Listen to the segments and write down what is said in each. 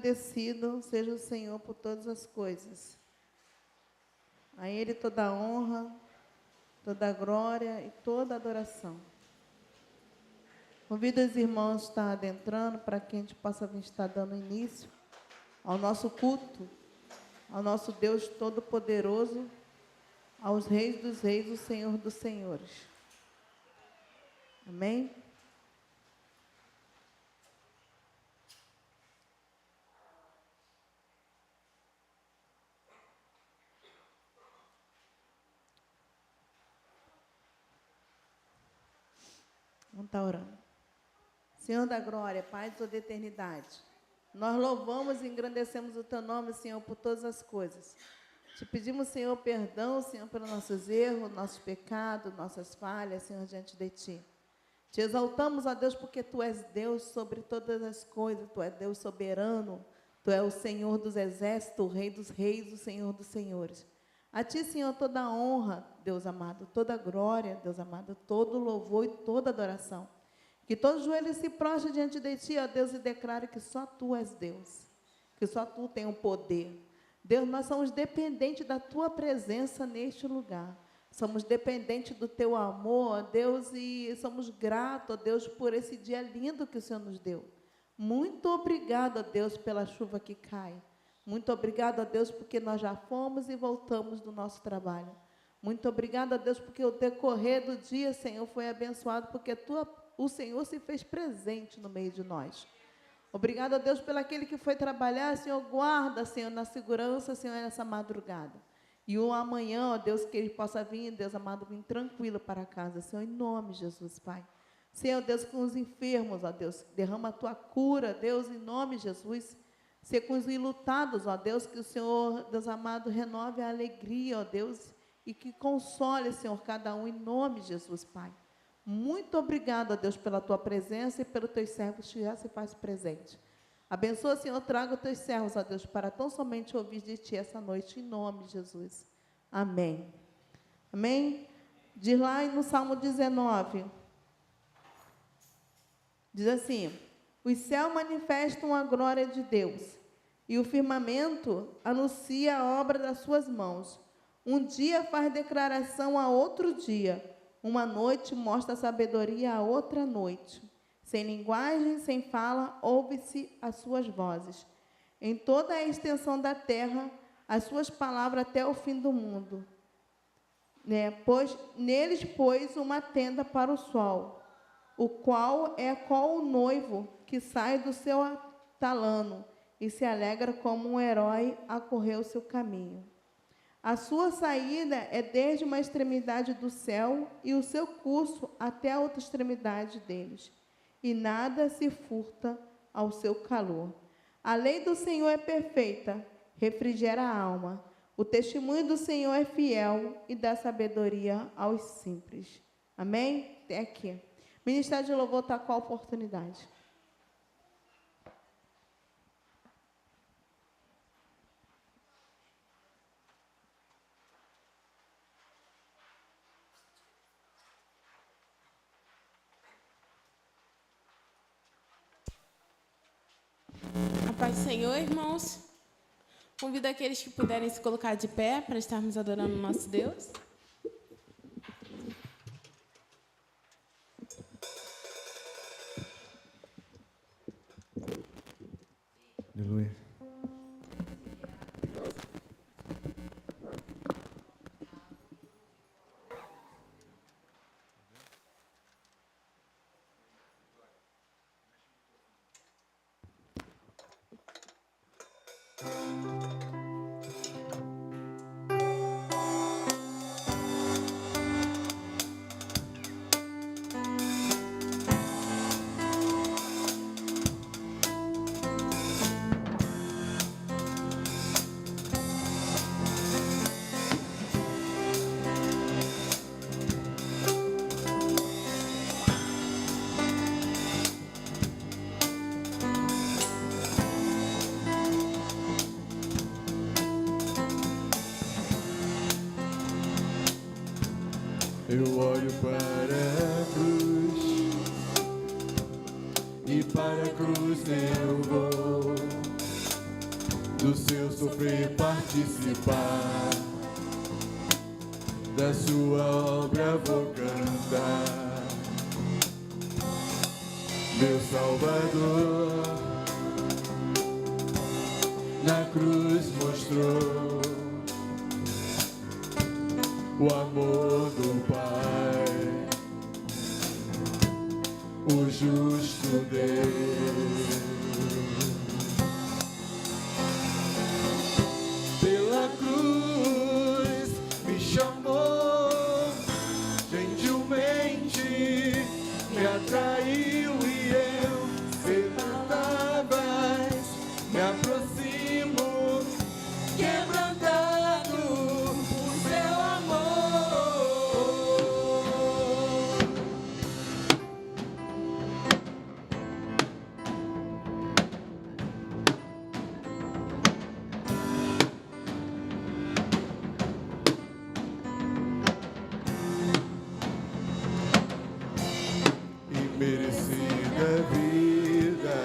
Agradecido seja o Senhor por todas as coisas. A Ele toda a honra, toda a glória e toda a adoração. Convido os irmãos a estar adentrando para que a gente possa vir estar dando início ao nosso culto, ao nosso Deus Todo-Poderoso, aos Reis dos Reis, o Senhor dos Senhores. Amém? Vamos estar orando. Senhor da glória, Pai de toda a eternidade, nós louvamos e engrandecemos o Teu nome, Senhor, por todas as coisas. Te pedimos, Senhor, perdão, Senhor, pelos nossos erros, nossos pecados, nossas falhas, Senhor, diante de Ti. Te exaltamos, ó Deus, porque Tu és Deus sobre todas as coisas, Tu és Deus soberano, Tu és o Senhor dos exércitos, o Rei dos reis, o Senhor dos senhores. A Ti, Senhor, toda a honra, Deus amado, toda a glória, Deus amado, todo louvor e toda adoração. Que todo joelho se prostre diante de Ti, ó Deus, e declare que só Tu és Deus, que só Tu tem o poder. Deus, nós somos dependentes da Tua presença neste lugar. Somos dependentes do Teu amor, ó Deus, e somos gratos, ó Deus, por esse dia lindo que o Senhor nos deu. Muito obrigado, ó Deus, pela chuva que cai. Muito obrigado a Deus, porque nós já fomos e voltamos do nosso trabalho. Muito obrigado a Deus, porque o decorrer do dia, Senhor, foi abençoado, porque o Senhor se fez presente no meio de nós. Obrigado a Deus pelo aquele que foi trabalhar, Senhor, guarda, Senhor, na segurança, Senhor, nessa madrugada. E o amanhã, ó Deus, que ele possa vir, Deus amado, vir tranquilo para casa, Senhor, em nome de Jesus, Pai. Senhor, Deus, com os enfermos, ó Deus, derrama a Tua cura, Deus, em nome de Jesus. Ser com os enlutados, ó Deus, que o Senhor, Deus amado, renove a alegria, ó Deus, e que console, Senhor, cada um, em nome de Jesus, Pai. Muito obrigado, ó Deus, pela Tua presença e pelos Teus servos que já se faz presente. Abençoa, Senhor, traga os Teus servos, ó Deus, para tão somente ouvir de Ti essa noite, em nome de Jesus. Amém. Amém? Diz lá no Salmo 19, diz assim: os céus manifestam a glória de Deus, e o firmamento anuncia a obra das suas mãos. Um dia faz declaração a outro dia, uma noite mostra sabedoria a outra noite. Sem linguagem, sem fala, ouve-se as suas vozes. Em toda a extensão da terra, as suas palavras até o fim do mundo. Neles pôs uma tenda para o sol, o qual é qual o noivo que sai do seu talano e se alegra como um herói a correr o seu caminho. A sua saída é desde uma extremidade do céu e o seu curso até a outra extremidade deles, e nada se furta ao seu calor. A lei do Senhor é perfeita, refrigera a alma. O testemunho do Senhor é fiel e dá sabedoria aos simples. Amém? Até aqui. Ministério de Louvor está com a oportunidade. A paz do Senhor, irmãos. Convido aqueles que puderem se colocar de pé para estarmos adorando o nosso Deus. Aleluia. Eu olho para a cruz e para a cruz eu vou. do seu sofrer participar, da sua obra vou cantar. Meu Salvador na cruz mostrou o amor do Pai, o justo Deus. Pela cruz me chamou, gentilmente me atraiu e eu, sem palavras, me aproximo, quebrantado por seu amor. Merecida vida,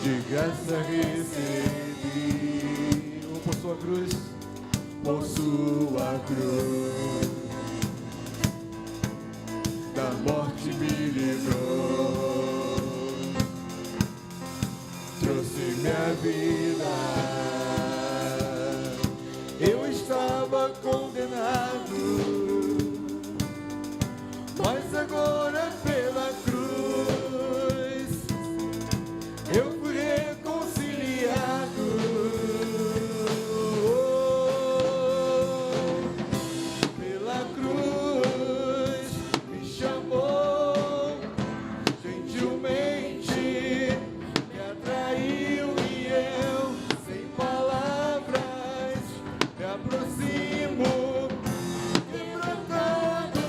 de graça recebi, por sua cruz, por sua cruz, da morte me livrou, trouxe minha vida. Eu estava condenado, mas agora pela cruz eu fui reconciliado. Pela cruz me chamou, gentilmente me atraiu e eu, sem palavras, me aproximo, quebrantado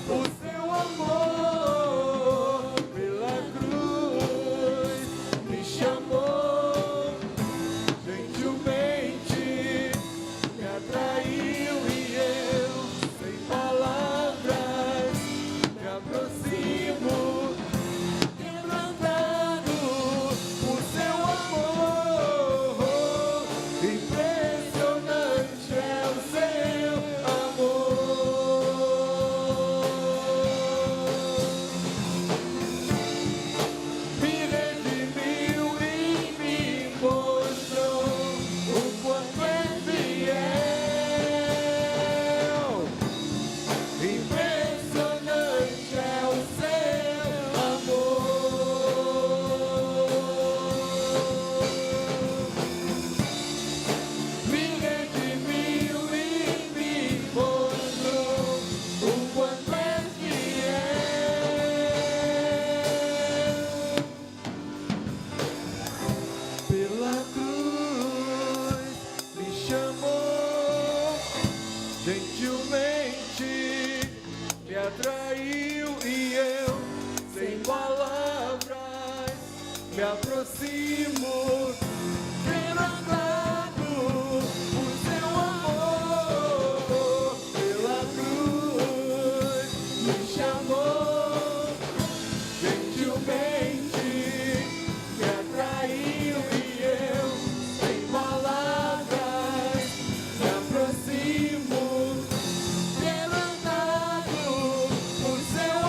por seu amor. Pela cruz me chamou, gentilmente me atraiu e eu, sem palavras, me aproximo, quebrantado por seu amor. Impressionante é o seu amor. Me redimiu e me mostrou o quanto é fiel. Impressionante é o seu amor. Me redimiu e me mostrou o quanto é fiel. Pela cruz me chamou, gentilmente me atraiu e eu, sem palavras, me aproximo, quebrantado por seu amor. Pela cruz me chamou, gentilmente me atraiu e eu, sem palavras, me aproximo, quebrantado por seu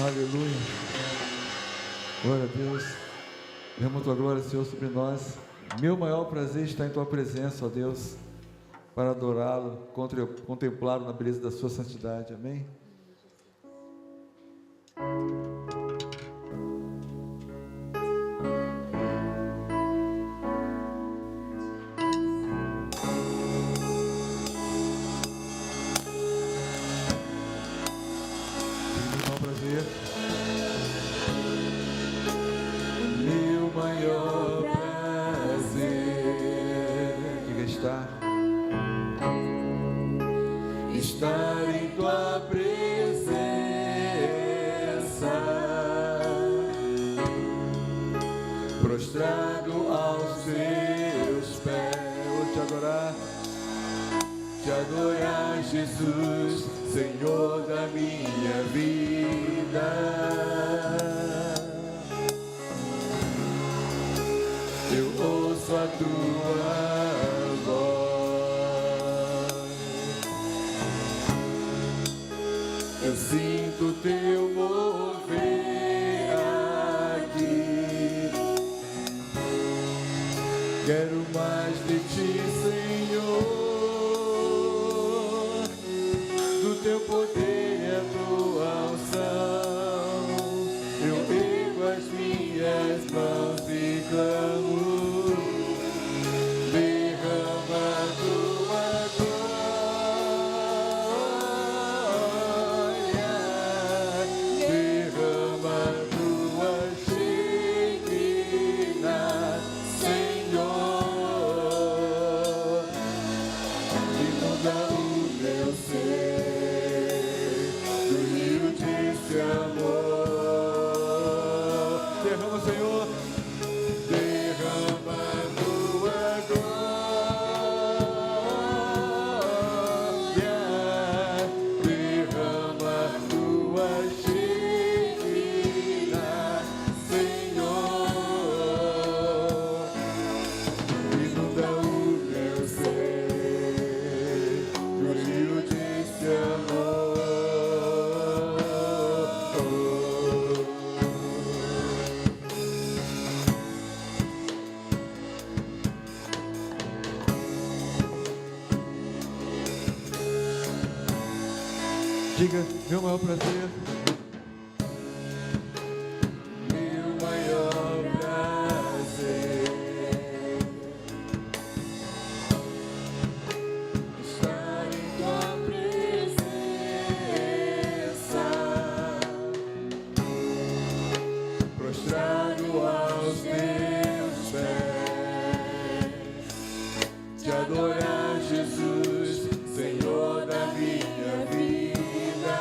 Aleluia. Glória a Deus. Derrama a tua glória, Senhor, sobre nós. Meu maior prazer está em tua presença, ó Deus, para adorá-lo, contemplá-lo na beleza da sua santidade. Amém. estar em tua presença, prostrado aos teus pés. Vou te adorar, Jesus, Senhor da minha vida. Eu ouço a tua voz, eu sinto teu mover aqui. Quero mais de ti, Senhor, do teu poder e a tua unção. Eu ergo as minhas mãos e clamo. Derrama a tua glória, derrama a tua Shekinah, Senhor. Inunda o meu ser do rio desse amor. derrama, Senhor, Derrama a tua glória, derrama a tua Shekinah, Senhor. Inunda o meu ser do rio desse amor. diga, meu maior prazer, Meu maior prazer estar em tua presença, prostrado aos teus pés, te adorar, Jesus, Senhor da minha vida.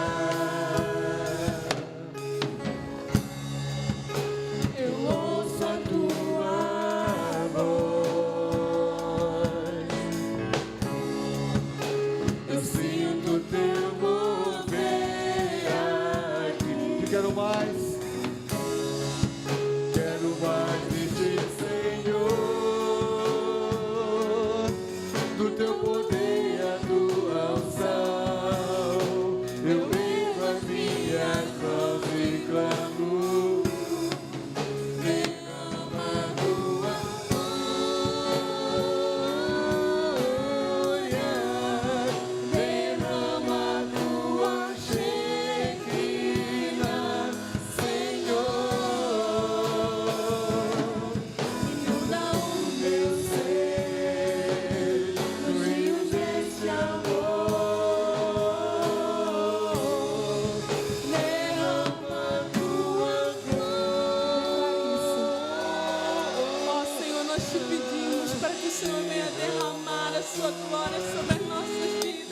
Eu ouço a tua voz, eu sinto teu mover aqui. te quero mais, Quero mais de ti, Senhor, do teu poder e a tua unção. Eu ergo as minhas mãos e clamo. Derrama a tua glória, derrama a tua Shekinah, Senhor. Inunda o meu ser no rio desse amor. Derrama a tua glória. Ó Senhor, nós te pedimos para que o Senhor venha derramar a sua glória sobre as nossas vidas.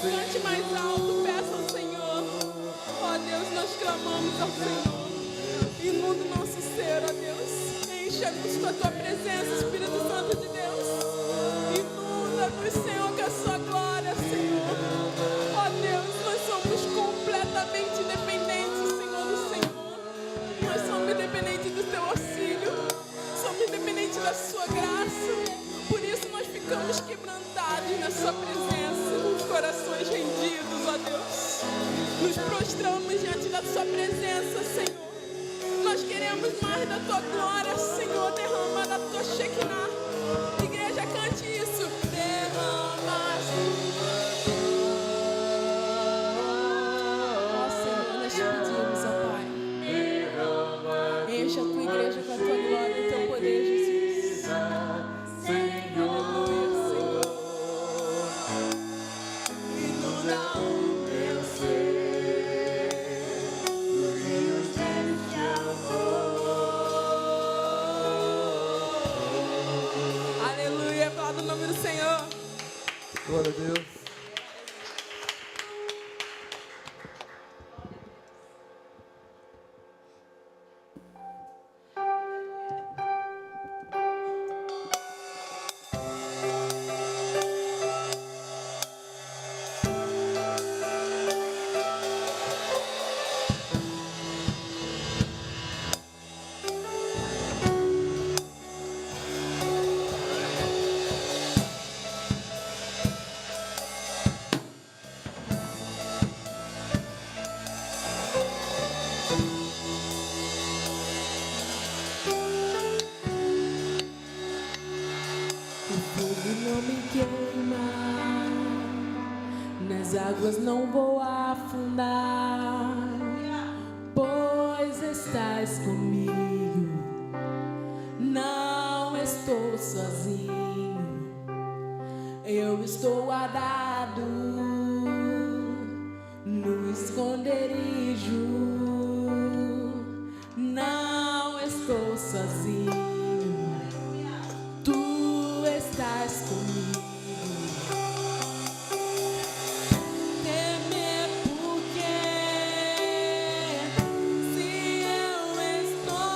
Cante mais alto, peça ao Senhor. Ó Deus, nós clamamos ao Senhor. Inunda o nosso ser, ó Deus. Encha-nos com a tua presença, Espírito Santo de Deus. Inunda-nos, Senhor, com a sua glória, Senhor. Ó Deus, nós somos completamente dependentes, Senhor, do Senhor. Nós somos dependentes do teu auxílio. Somos dependentes da sua graça. Por isso nós ficamos quebrantados na sua presença, com os corações rendidos, ó Deus. Nos prostramos diante da sua presença, Senhor. Nós queremos mais da tua glória, Senhor. Derrama da tua Shekinah. Igreja, cante isso. Derrama a Ó Senhor, nós te pedimos, ó Pai. Enche a tua igreja com a tua glória e teu poder, Jesus. Aleluia, Senhor. Inunda o meu ser no rio desse amor. Aleluia, aplauda o nome do Senhor. glória a Deus. nas águas não vou afundar, pois estás comigo, não estou sozinho, eu estou guardado no esconderijo, não estou sozinho, tu estás comigo. Temer porque se eu estou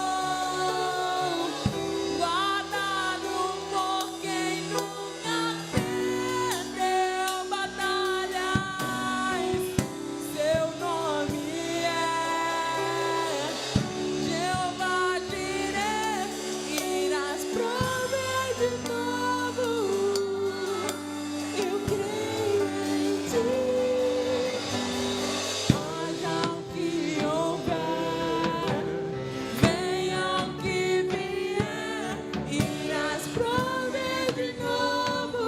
guardado por quem nunca perdeu batalhas, seu nome é Jeová Jireh, irás prover de novo. Eu creio em ti. Haja o que houver, venha o que vier, irás prover de novo.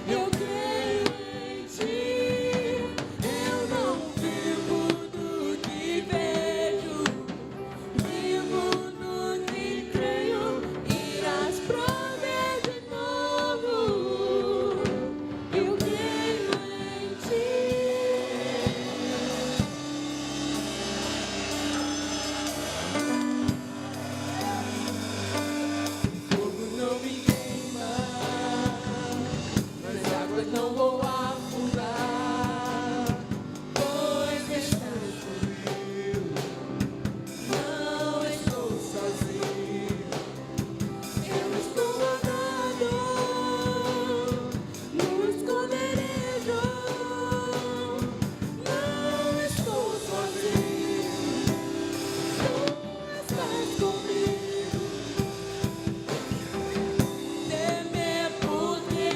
Eu creio em ti. Eu não vivo do que vejo, vivo no que creio, irás prover de novo. Eu creio em ti. Fogo não me queima, nas águas não vou afundar, pois estás comigo, não estou sozinho, eu estou guardado no esconderijo, não estou sozinho, tu estás comigo. Temer porque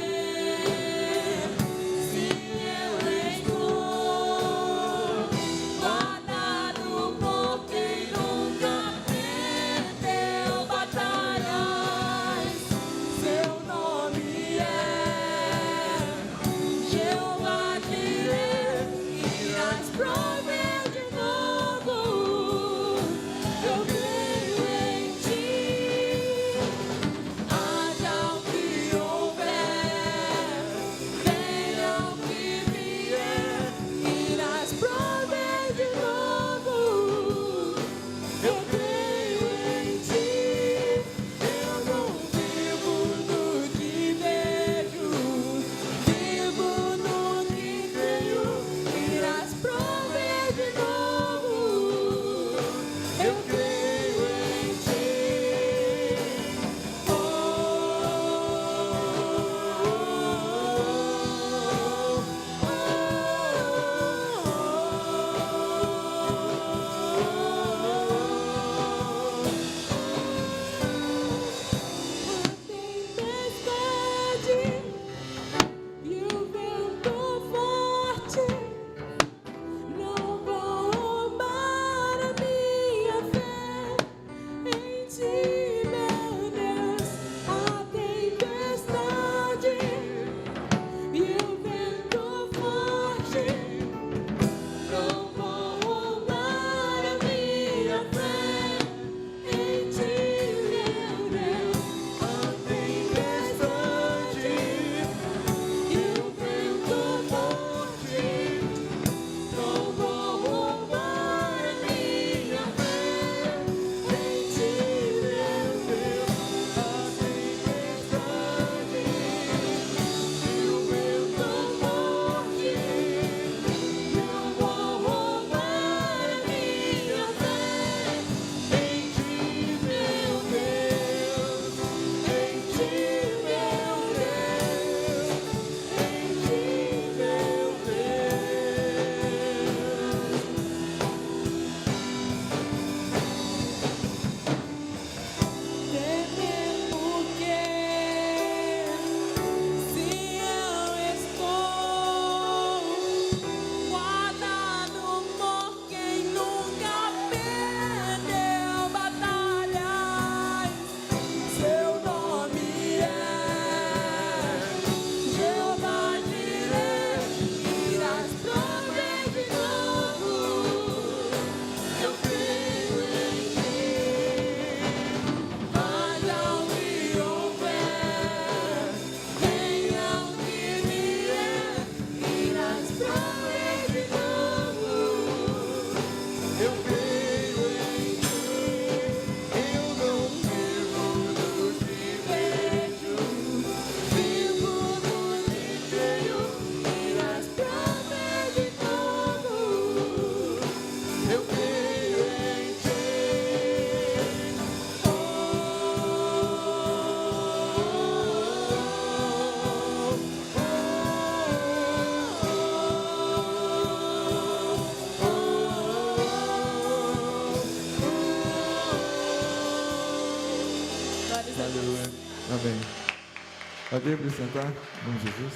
Amém. Alguém para sentar? Em nome de Jesus.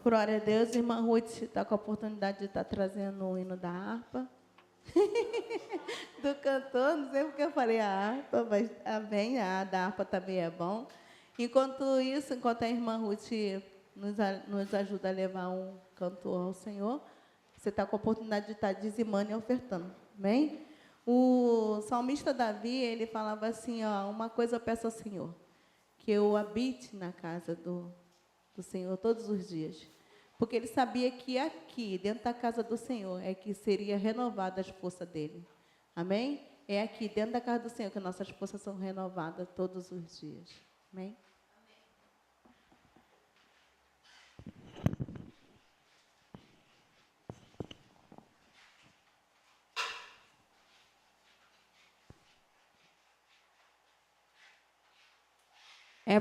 Glória a Deus, irmã Ruth está com a oportunidade de estar trazendo o hino da harpa. Do cantor, não sei porque eu falei a harpa, mas amém, a da harpa também é bom. Enquanto isso, enquanto a irmã Ruth nos ajuda a levar um cantor ao Senhor, você está com a oportunidade de estar dizimando e ofertando, amém? O salmista Davi, ele falava assim, ó, uma coisa eu peço ao Senhor, que eu habite na casa do Senhor todos os dias. Porque ele sabia que aqui, dentro da casa do Senhor, é que seria renovada as forças dele. Amém? É aqui, dentro da casa do Senhor, que nossas forças são renovadas todos os dias. Amém?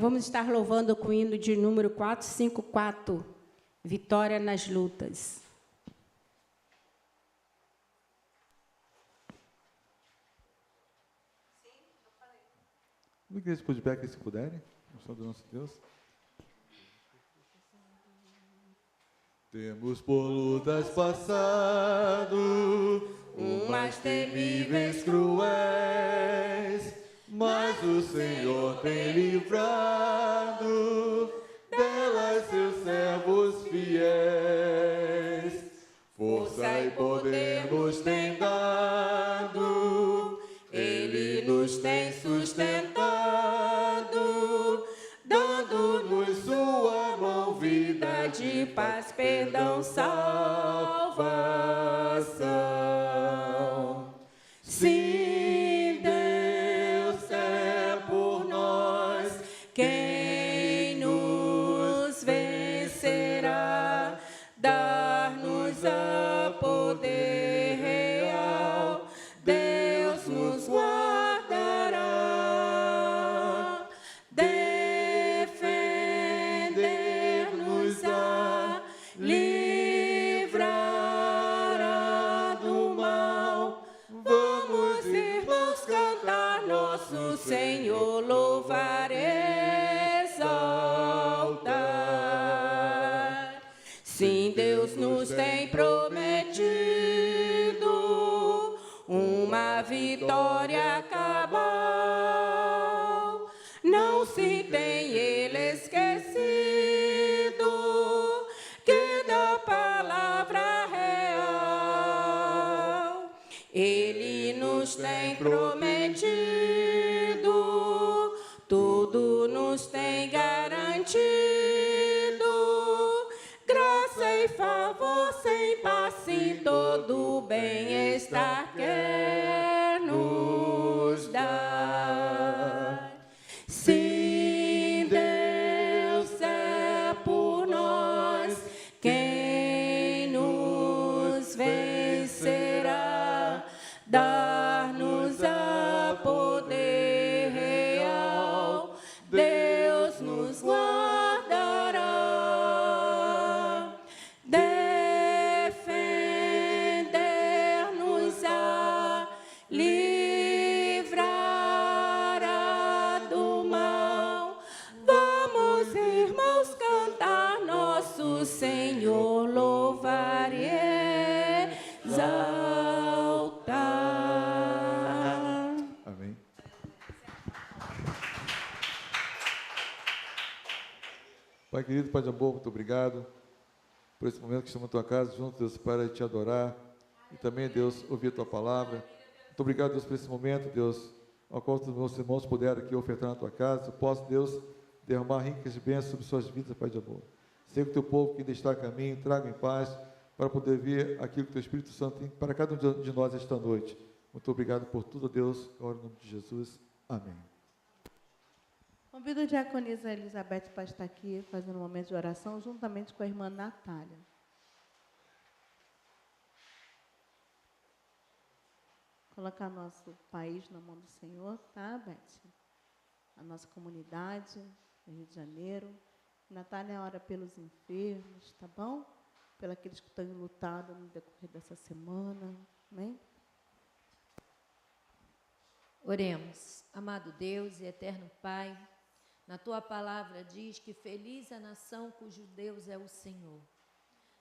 Vamos estar louvando com o hino de número 454, Vitória nas Lutas. Vamos igreja por de pé, que se puderem, no som do nosso Deus. Temos por lutas passado, umas temíveis cruéis, mas o Senhor tem livrado delas seus servos fiéis. Força e poder nos tem dado, Ele nos tem sustentado, dando-nos sua mão, vida de paz, perdão, salvação. Sim, Deus é por nós, quem nos vencerá? Dar-nos a poder real, Deus nos guardará, defender-nos a livrará do mal. Vamos, irmãos, cantar nosso Senhor, louvar, exaltar. Sim, Deus nos tem prometido uma vitória cabal. Não se tem Ele esquecido que da palavra real Ele nos tem prometido, tudo nos tem garantido. Graça e favor sem passe, todo bem-estar quer nos dar. Sim, Deus é por nós, quem nos vencerá? Dar-nos a poder real, Deus nos guardará, defender-nos a livrará do mal. Vamos, irmãos, cantar nosso Senhor, louvar e exaltar. Amém. Pai querido, Pai de amor, muito obrigado por esse momento que estamos na tua casa, juntos, Deus, para te adorar e também, Deus, ouvir a tua palavra. Muito obrigado, Deus, por esse momento, Deus, ao qual os meus irmãos puderam aqui ofertar na tua casa. Eu posso, Deus, derramar ricas bênçãos sobre suas vidas, Pai de amor. Sei que o teu povo que ainda está a caminho, traga em paz para poder ver aquilo que o teu Espírito Santo tem para cada um de nós esta noite. Muito obrigado por tudo, Deus. Eu oro em nome de Jesus. Amém. Convido a diaconisa Elizabeth para estar aqui fazendo um momento de oração, juntamente com a irmã Natália. Colocar nosso país na mão do Senhor, tá, Beth? A nossa comunidade, no Rio de Janeiro. Natália ora pelos enfermos, tá bom? Pelos aqueles que estão enlutados no decorrer dessa semana, amém? Oremos. Amado Deus e eterno Pai, na Tua palavra diz que feliz a nação cujo Deus é o Senhor.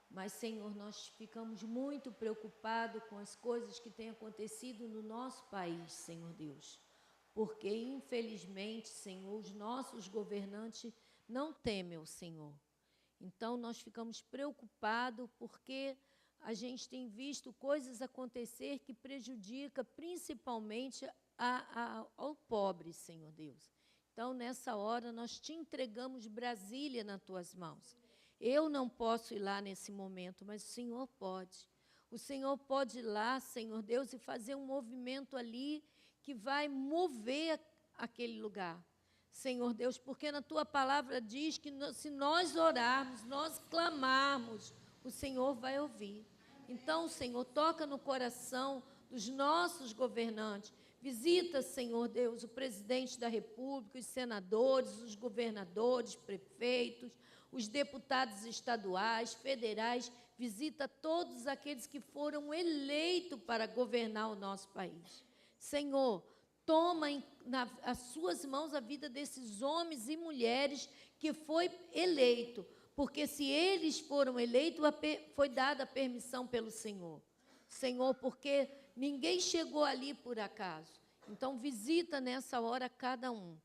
Mas, Senhor, nós ficamos muito preocupados com as coisas que têm acontecido no nosso país, Senhor Deus. Porque, infelizmente, Senhor, os nossos governantes não temem o Senhor. Então, nós ficamos preocupados porque a gente tem visto coisas acontecer que prejudicam principalmente ao pobre, Senhor Deus. Então, nessa hora, nós te entregamos Brasília nas Tuas mãos. Eu não posso ir lá nesse momento, mas o Senhor pode. O Senhor pode ir lá, Senhor Deus, e fazer um movimento ali que vai mover aquele lugar. Senhor Deus, porque na Tua palavra diz que se nós orarmos, nós clamarmos, o Senhor vai ouvir. Então, Senhor, toca no coração dos nossos governantes. Visita, Senhor Deus, o presidente da República, os senadores, os governadores, prefeitos, os deputados estaduais, federais. Visita todos aqueles que foram eleitos para governar o nosso país. Senhor, toma nas suas mãos a vida desses homens e mulheres que foi eleito, porque se eles foram eleitos, foi dada a permissão pelo Senhor. Senhor, porque ninguém chegou ali por acaso. Então, visita nessa hora cada um.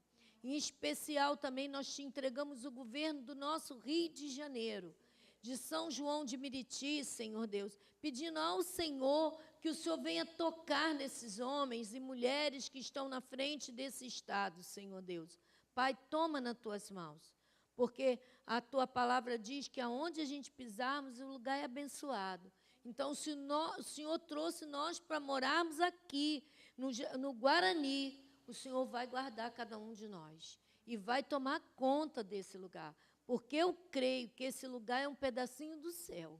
Em especial, também, nós te entregamos o governo do nosso Rio de Janeiro, de São João de Meriti, Senhor Deus, pedindo ao Senhor que o Senhor venha tocar nesses homens e mulheres que estão na frente desse estado, Senhor Deus. Pai, toma nas Tuas mãos, porque a Tua palavra diz que aonde a gente pisarmos, o lugar é abençoado. Então, se o Senhor trouxe nós para morarmos aqui, no Guarani, o Senhor vai guardar cada um de nós e vai tomar conta desse lugar, porque eu creio que esse lugar é um pedacinho do céu.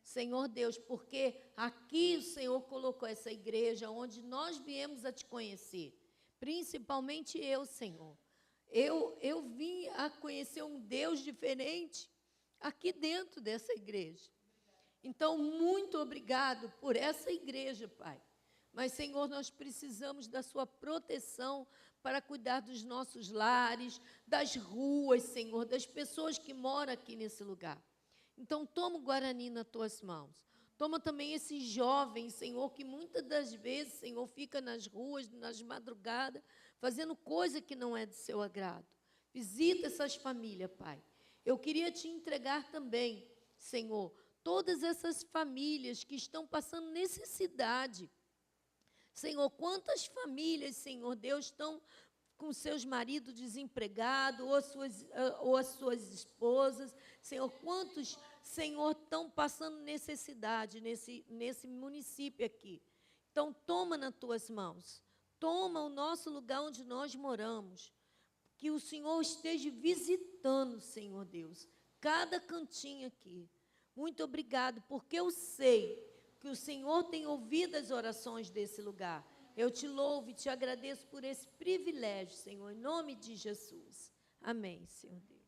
Senhor Deus, porque aqui o Senhor colocou essa igreja onde nós viemos a Te conhecer, principalmente eu, Senhor. Eu vim a conhecer um Deus diferente aqui dentro dessa igreja. Então, muito obrigado por essa igreja, Pai. Mas, Senhor, nós precisamos da Sua proteção para cuidar dos nossos lares, das ruas, Senhor, das pessoas que moram aqui nesse lugar. Então, toma o Guarani nas Tuas mãos. Toma também esses jovens, Senhor, que muitas das vezes, Senhor, fica nas ruas, nas madrugadas, fazendo coisa que não é de Seu agrado. Visita essas famílias, Pai. Eu queria Te entregar também, Senhor, todas essas famílias que estão passando necessidade. Senhor, quantas famílias, Senhor Deus, estão com seus maridos desempregados, ou as suas esposas. Senhor, quantos, Senhor, estão passando necessidade nesse município aqui. Então, toma nas Tuas mãos. Toma o nosso lugar onde nós moramos. Que o Senhor esteja visitando, Senhor Deus, cada cantinho aqui. Muito obrigado, porque eu sei que o Senhor tem ouvido as orações desse lugar. Eu Te louvo e Te agradeço por esse privilégio, Senhor, em nome de Jesus. Amém, Senhor Deus.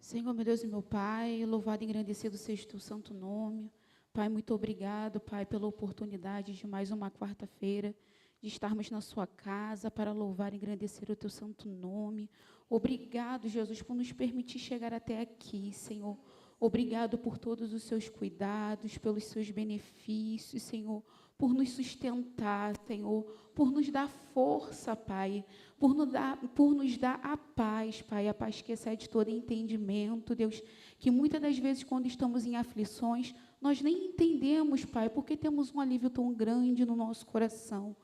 Senhor, meu Deus e meu Pai, louvado e engrandecido seja o Teu santo nome. Pai, muito obrigado, Pai, pela oportunidade de mais uma quarta-feira, de estarmos na Sua casa para louvar e engrandecer o Teu santo nome. Obrigado, Jesus, por nos permitir chegar até aqui, Senhor. Obrigado por todos os Seus cuidados, pelos Seus benefícios, Senhor, por nos sustentar, Senhor, por nos dar força, Pai, por nos dar a paz, Pai, a paz que excede todo entendimento, Deus, que muitas das vezes quando estamos em aflições, nós nem entendemos, Pai, porque temos um alívio tão grande no nosso coração.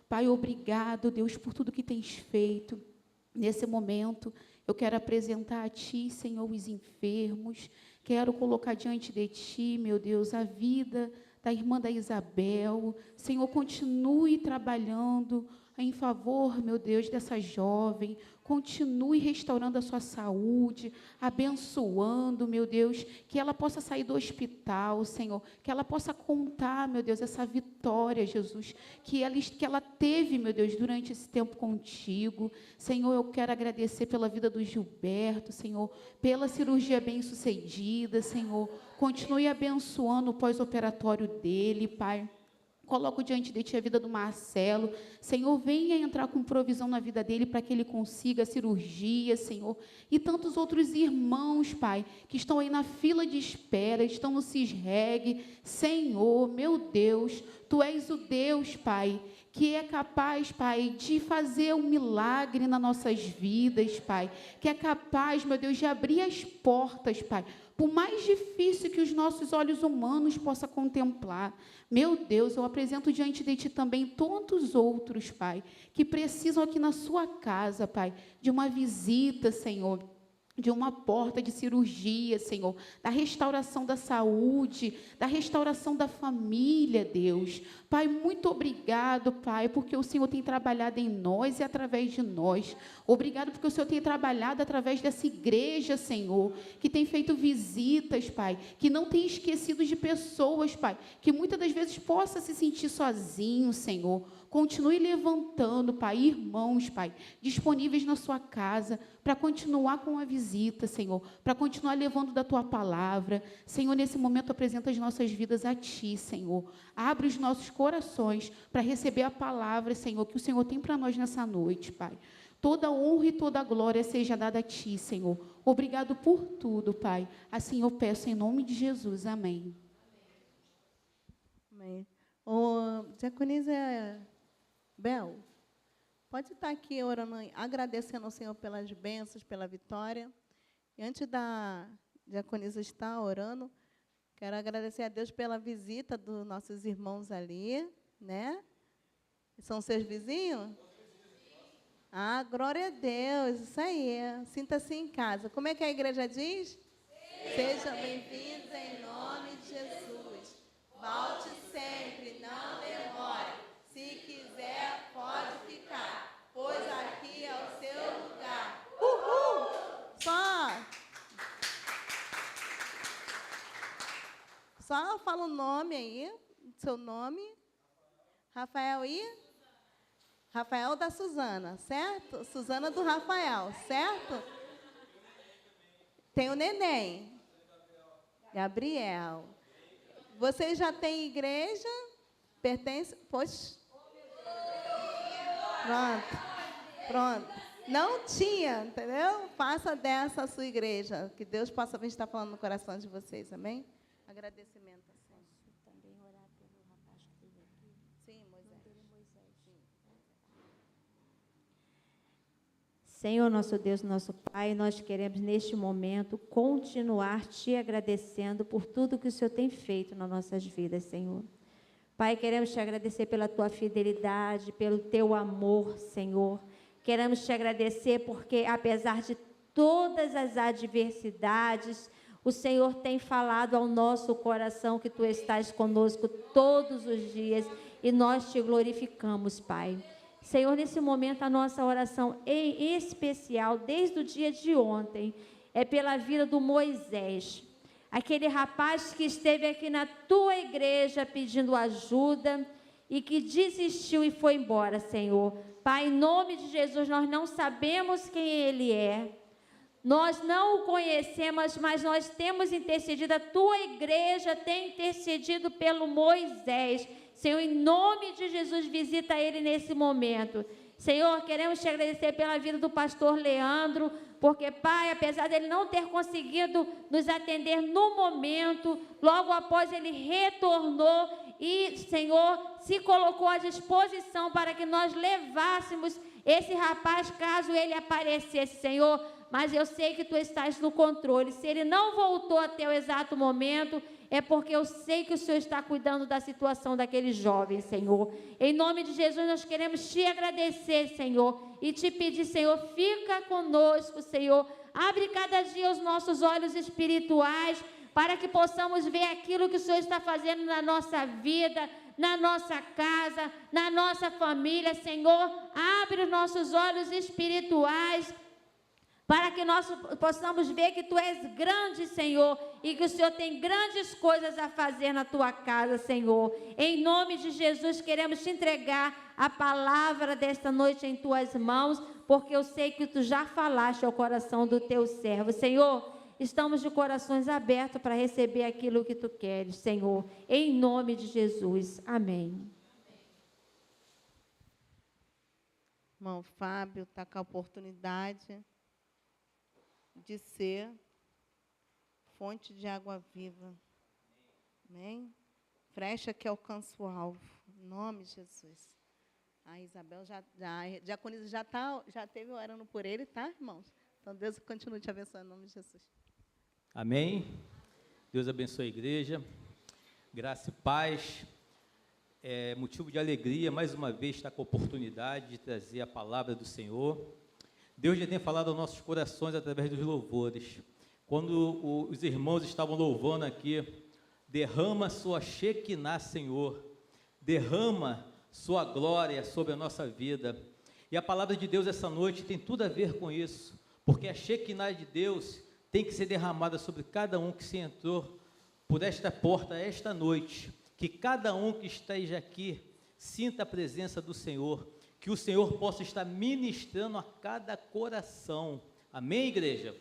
Pai, obrigado, Deus, por tudo que tens feito. Nesse momento, eu quero apresentar a Ti, Senhor, os enfermos. Quero colocar diante de Ti, meu Deus, a vida da irmã da Isabel. Senhor, continue trabalhando em favor, meu Deus, dessa jovem. Continue restaurando a sua saúde, abençoando, meu Deus, que ela possa sair do hospital, Senhor, que ela possa contar, meu Deus, essa vitória, Jesus, que ela teve, meu Deus, durante esse tempo contigo. Senhor, eu quero agradecer pela vida do Gilberto, Senhor, pela cirurgia bem-sucedida, Senhor. Continue abençoando o pós-operatório dele, Pai. Coloco diante de Ti a vida do Marcelo. Senhor, venha entrar com provisão na vida dele para que ele consiga a cirurgia, Senhor. E tantos outros irmãos, Pai, que estão aí na fila de espera, estão no CISREG. Senhor, meu Deus, Tu és o Deus, Pai, que é capaz, Pai, de fazer um milagre nas nossas vidas, Pai. Que é capaz, meu Deus, de abrir as portas, Pai, por mais difícil que os nossos olhos humanos possam contemplar. Meu Deus, eu apresento diante de Ti também tantos outros, Pai, que precisam aqui na Sua casa, Pai, de uma visita, Senhor, de uma porta de cirurgia, Senhor, da restauração da saúde, da restauração da família, Deus. Pai, muito obrigado, Pai, porque o Senhor tem trabalhado em nós e através de nós. Obrigado porque o Senhor tem trabalhado através dessa igreja, Senhor, que tem feito visitas, Pai, que não tem esquecido de pessoas, Pai, que muitas das vezes possa se sentir sozinho, Senhor. Continue levantando, Pai, irmãos, Pai, disponíveis na sua casa para continuar com a visita, Senhor, para continuar levando da Tua palavra. Senhor, nesse momento apresenta as nossas vidas a Ti, Senhor. Abre os nossos corações para receber a palavra, Senhor, que o Senhor tem para nós nessa noite, Pai. Toda honra e toda glória seja dada a Ti, Senhor. Obrigado por tudo, Pai. Assim eu peço em nome de Jesus. Amém. Amém. Diaconisa Bel, pode estar aqui orando, agradecendo ao Senhor pelas bênçãos, pela vitória. E antes da diaconisa estar orando, quero agradecer a Deus pela visita dos nossos irmãos ali, né? São seus vizinhos? Ah, glória a Deus, isso aí. Sinta-se em casa. Como é que a igreja diz? Sejam bem-vindos em nome de Jesus. Volte sempre, não demore. Se quiser, pode ficar, pois aqui é o seu lugar. Uhul! Só fala o nome aí, seu nome. Rafael e? Rafael da Suzana, certo? Suzana do Rafael, certo? Tem o neném. Gabriel. Vocês já têm igreja? Pertence? Poxa. Pronto. Não tinha, entendeu? Faça dessa a sua igreja. Que Deus possa vir estar falando no coração de vocês, amém? Agradecimento. Posso também orar pelo rapaz que teve aqui? Sim, Moisés. Senhor, nosso Deus, nosso Pai, nós queremos neste momento continuar te agradecendo por tudo que o Senhor tem feito nas nossas vidas, Senhor. Pai, queremos te agradecer pela tua fidelidade, pelo teu amor, Senhor. Queremos te agradecer porque, apesar de todas as adversidades, o Senhor tem falado ao nosso coração que tu estás conosco todos os dias e nós te glorificamos, Pai. Senhor, nesse momento a nossa oração em especial, desde o dia de ontem, é pela vida do Moisés, aquele rapaz que esteve aqui na tua igreja pedindo ajuda e que desistiu e foi embora, Senhor. Pai, em nome de Jesus, nós não sabemos quem ele é, nós não o conhecemos, mas nós temos intercedido, a tua igreja tem intercedido pelo Moisés. Senhor, em nome de Jesus, visita ele nesse momento. Senhor, queremos te agradecer pela vida do pastor Leandro, porque, Pai, apesar dele não ter conseguido nos atender no momento, logo após ele retornou e, Senhor, se colocou à disposição para que nós levássemos esse rapaz, caso ele aparecesse, Senhor. Mas eu sei que tu estás no controle. Se ele não voltou até o exato momento, é porque eu sei que o Senhor está cuidando da situação daquele jovem, Senhor. Em nome de Jesus, nós queremos te agradecer, Senhor, e te pedir, Senhor, fica conosco, Senhor. Abre cada dia os nossos olhos espirituais, para que possamos ver aquilo que o Senhor está fazendo na nossa vida, na nossa casa, na nossa família, Senhor. Abre os nossos olhos espirituais, para que nós possamos ver que Tu és grande, Senhor, e que o Senhor tem grandes coisas a fazer na Tua casa, Senhor. Em nome de Jesus, queremos te entregar a palavra desta noite em Tuas mãos, porque eu sei que Tu já falaste ao coração do Teu servo. Senhor, estamos de corações abertos para receber aquilo que Tu queres, Senhor. Em nome de Jesus. Amém. Irmão Fábio está com a oportunidade de ser fonte de água viva. Amém? Frecha que alcança o alvo. Em nome de Jesus. A Isabel a diaconisa já teve orando por ele, tá, irmãos? Então, Deus continue te abençoando em nome de Jesus. Amém. Deus abençoe a igreja. Graça e paz. É motivo de alegria, mais uma vez, estar com a oportunidade de trazer a palavra do Senhor. Deus já tem falado aos nossos corações através dos louvores. Quando os irmãos estavam louvando aqui, derrama sua Shekinah, Senhor. Derrama sua glória sobre a nossa vida. E a palavra de Deus essa noite tem tudo a ver com isso, porque a Shekinah de Deus tem que ser derramada sobre cada um que se entrou por esta porta esta noite. Que cada um que esteja aqui sinta a presença do Senhor, que o Senhor possa estar ministrando a cada coração. Amém, igreja?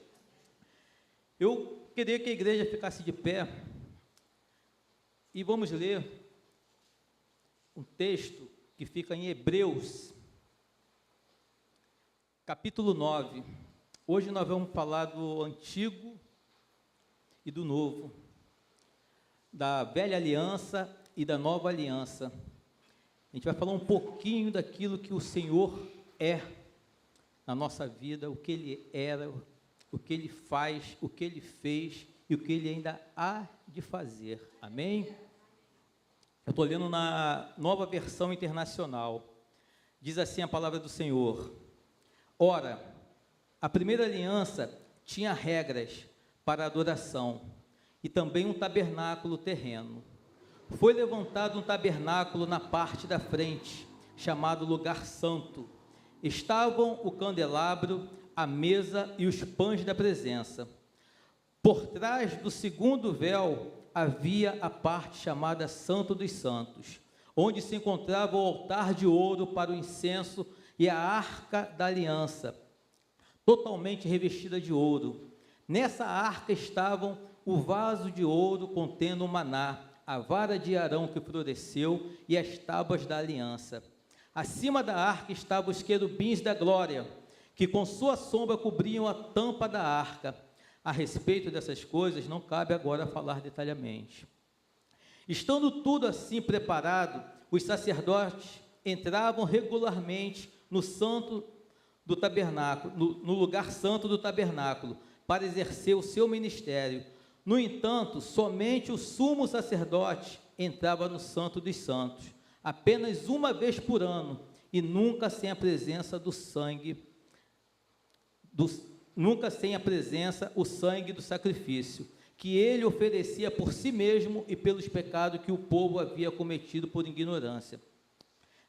Eu queria que a igreja ficasse de pé e vamos ler um texto que fica em Hebreus, capítulo 9. Hoje nós vamos falar do Antigo e do Novo, da Velha Aliança e da Nova Aliança. A gente vai falar um pouquinho daquilo que o Senhor é na nossa vida, o que Ele era, o que Ele faz, o que Ele fez e o que Ele ainda há de fazer. Amém? Eu estou lendo na Nova Versão Internacional. Diz assim a palavra do Senhor: Ora, a primeira aliança tinha regras para a adoração e também um tabernáculo terreno. Foi levantado um tabernáculo na parte da frente, chamado Lugar Santo. Estavam o candelabro, a mesa e os pães da presença. Por trás do segundo véu havia a parte chamada Santo dos Santos, onde se encontrava o altar de ouro para o incenso e a arca da aliança, totalmente revestida de ouro. Nessa arca estavam o vaso de ouro contendo o maná, a vara de Arão que floresceu e as tábuas da aliança. Acima da arca estavam os querubins da glória, que com sua sombra cobriam a tampa da arca. A respeito dessas coisas, não cabe agora falar detalhadamente. Estando tudo assim preparado, os sacerdotes entravam regularmente no santo do tabernáculo, no lugar santo do tabernáculo, para exercer o seu ministério. No entanto, somente o sumo sacerdote entrava no Santo dos Santos, apenas uma vez por ano, e nunca sem a presença do sangue, o sangue do sacrifício, que ele oferecia por si mesmo e pelos pecados que o povo havia cometido por ignorância.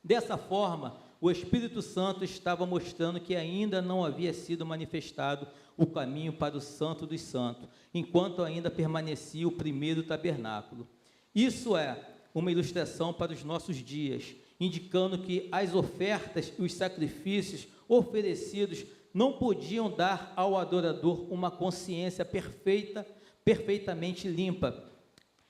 Dessa forma, o Espírito Santo estava mostrando que ainda não havia sido manifestado o caminho para o Santo dos Santos, enquanto ainda permanecia o primeiro tabernáculo. Isso é uma ilustração para os nossos dias, indicando que as ofertas e os sacrifícios oferecidos não podiam dar ao adorador uma consciência perfeitamente limpa.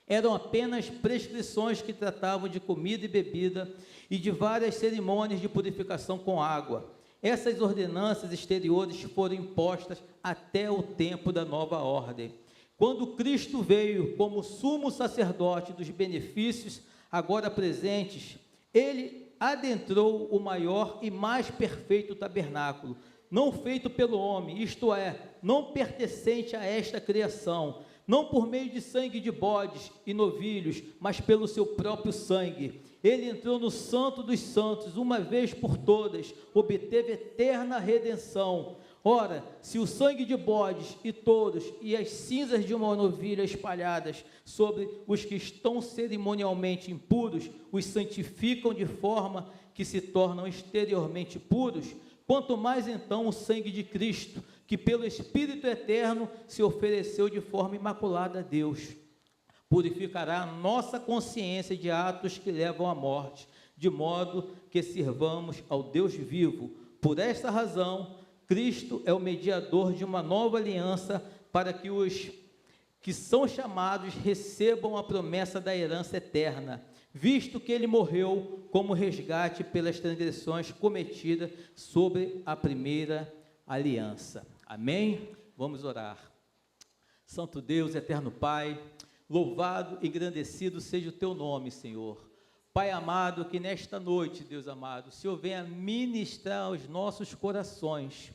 Eram apenas prescrições que tratavam de comida e bebida e de várias cerimônias de purificação com água. Essas ordenanças exteriores foram impostas até o tempo da nova ordem. Quando Cristo veio como sumo sacerdote dos benefícios agora presentes, ele adentrou o maior e mais perfeito tabernáculo, não feito pelo homem, isto é, não pertencente a esta criação, não por meio de sangue de bodes e novilhos, mas pelo seu próprio sangue. Ele entrou no Santo dos Santos, uma vez por todas, obteve eterna redenção. Ora, se o sangue de bodes e touros e as cinzas de uma novilha espalhadas sobre os que estão cerimonialmente impuros, os santificam de forma que se tornam exteriormente puros, quanto mais então o sangue de Cristo, que pelo Espírito Eterno se ofereceu de forma imaculada a Deus, purificará a nossa consciência de atos que levam à morte, de modo que sirvamos ao Deus vivo. Por esta razão, Cristo é o mediador de uma nova aliança para que os que são chamados recebam a promessa da herança eterna. visto que ele morreu como resgate pelas transgressões cometidas sobre a primeira aliança. Amém? Vamos orar. Santo Deus, eterno Pai, louvado e engrandecido seja o teu nome, Senhor. Pai amado, que nesta noite, Deus amado, o Senhor venha ministrar aos nossos corações,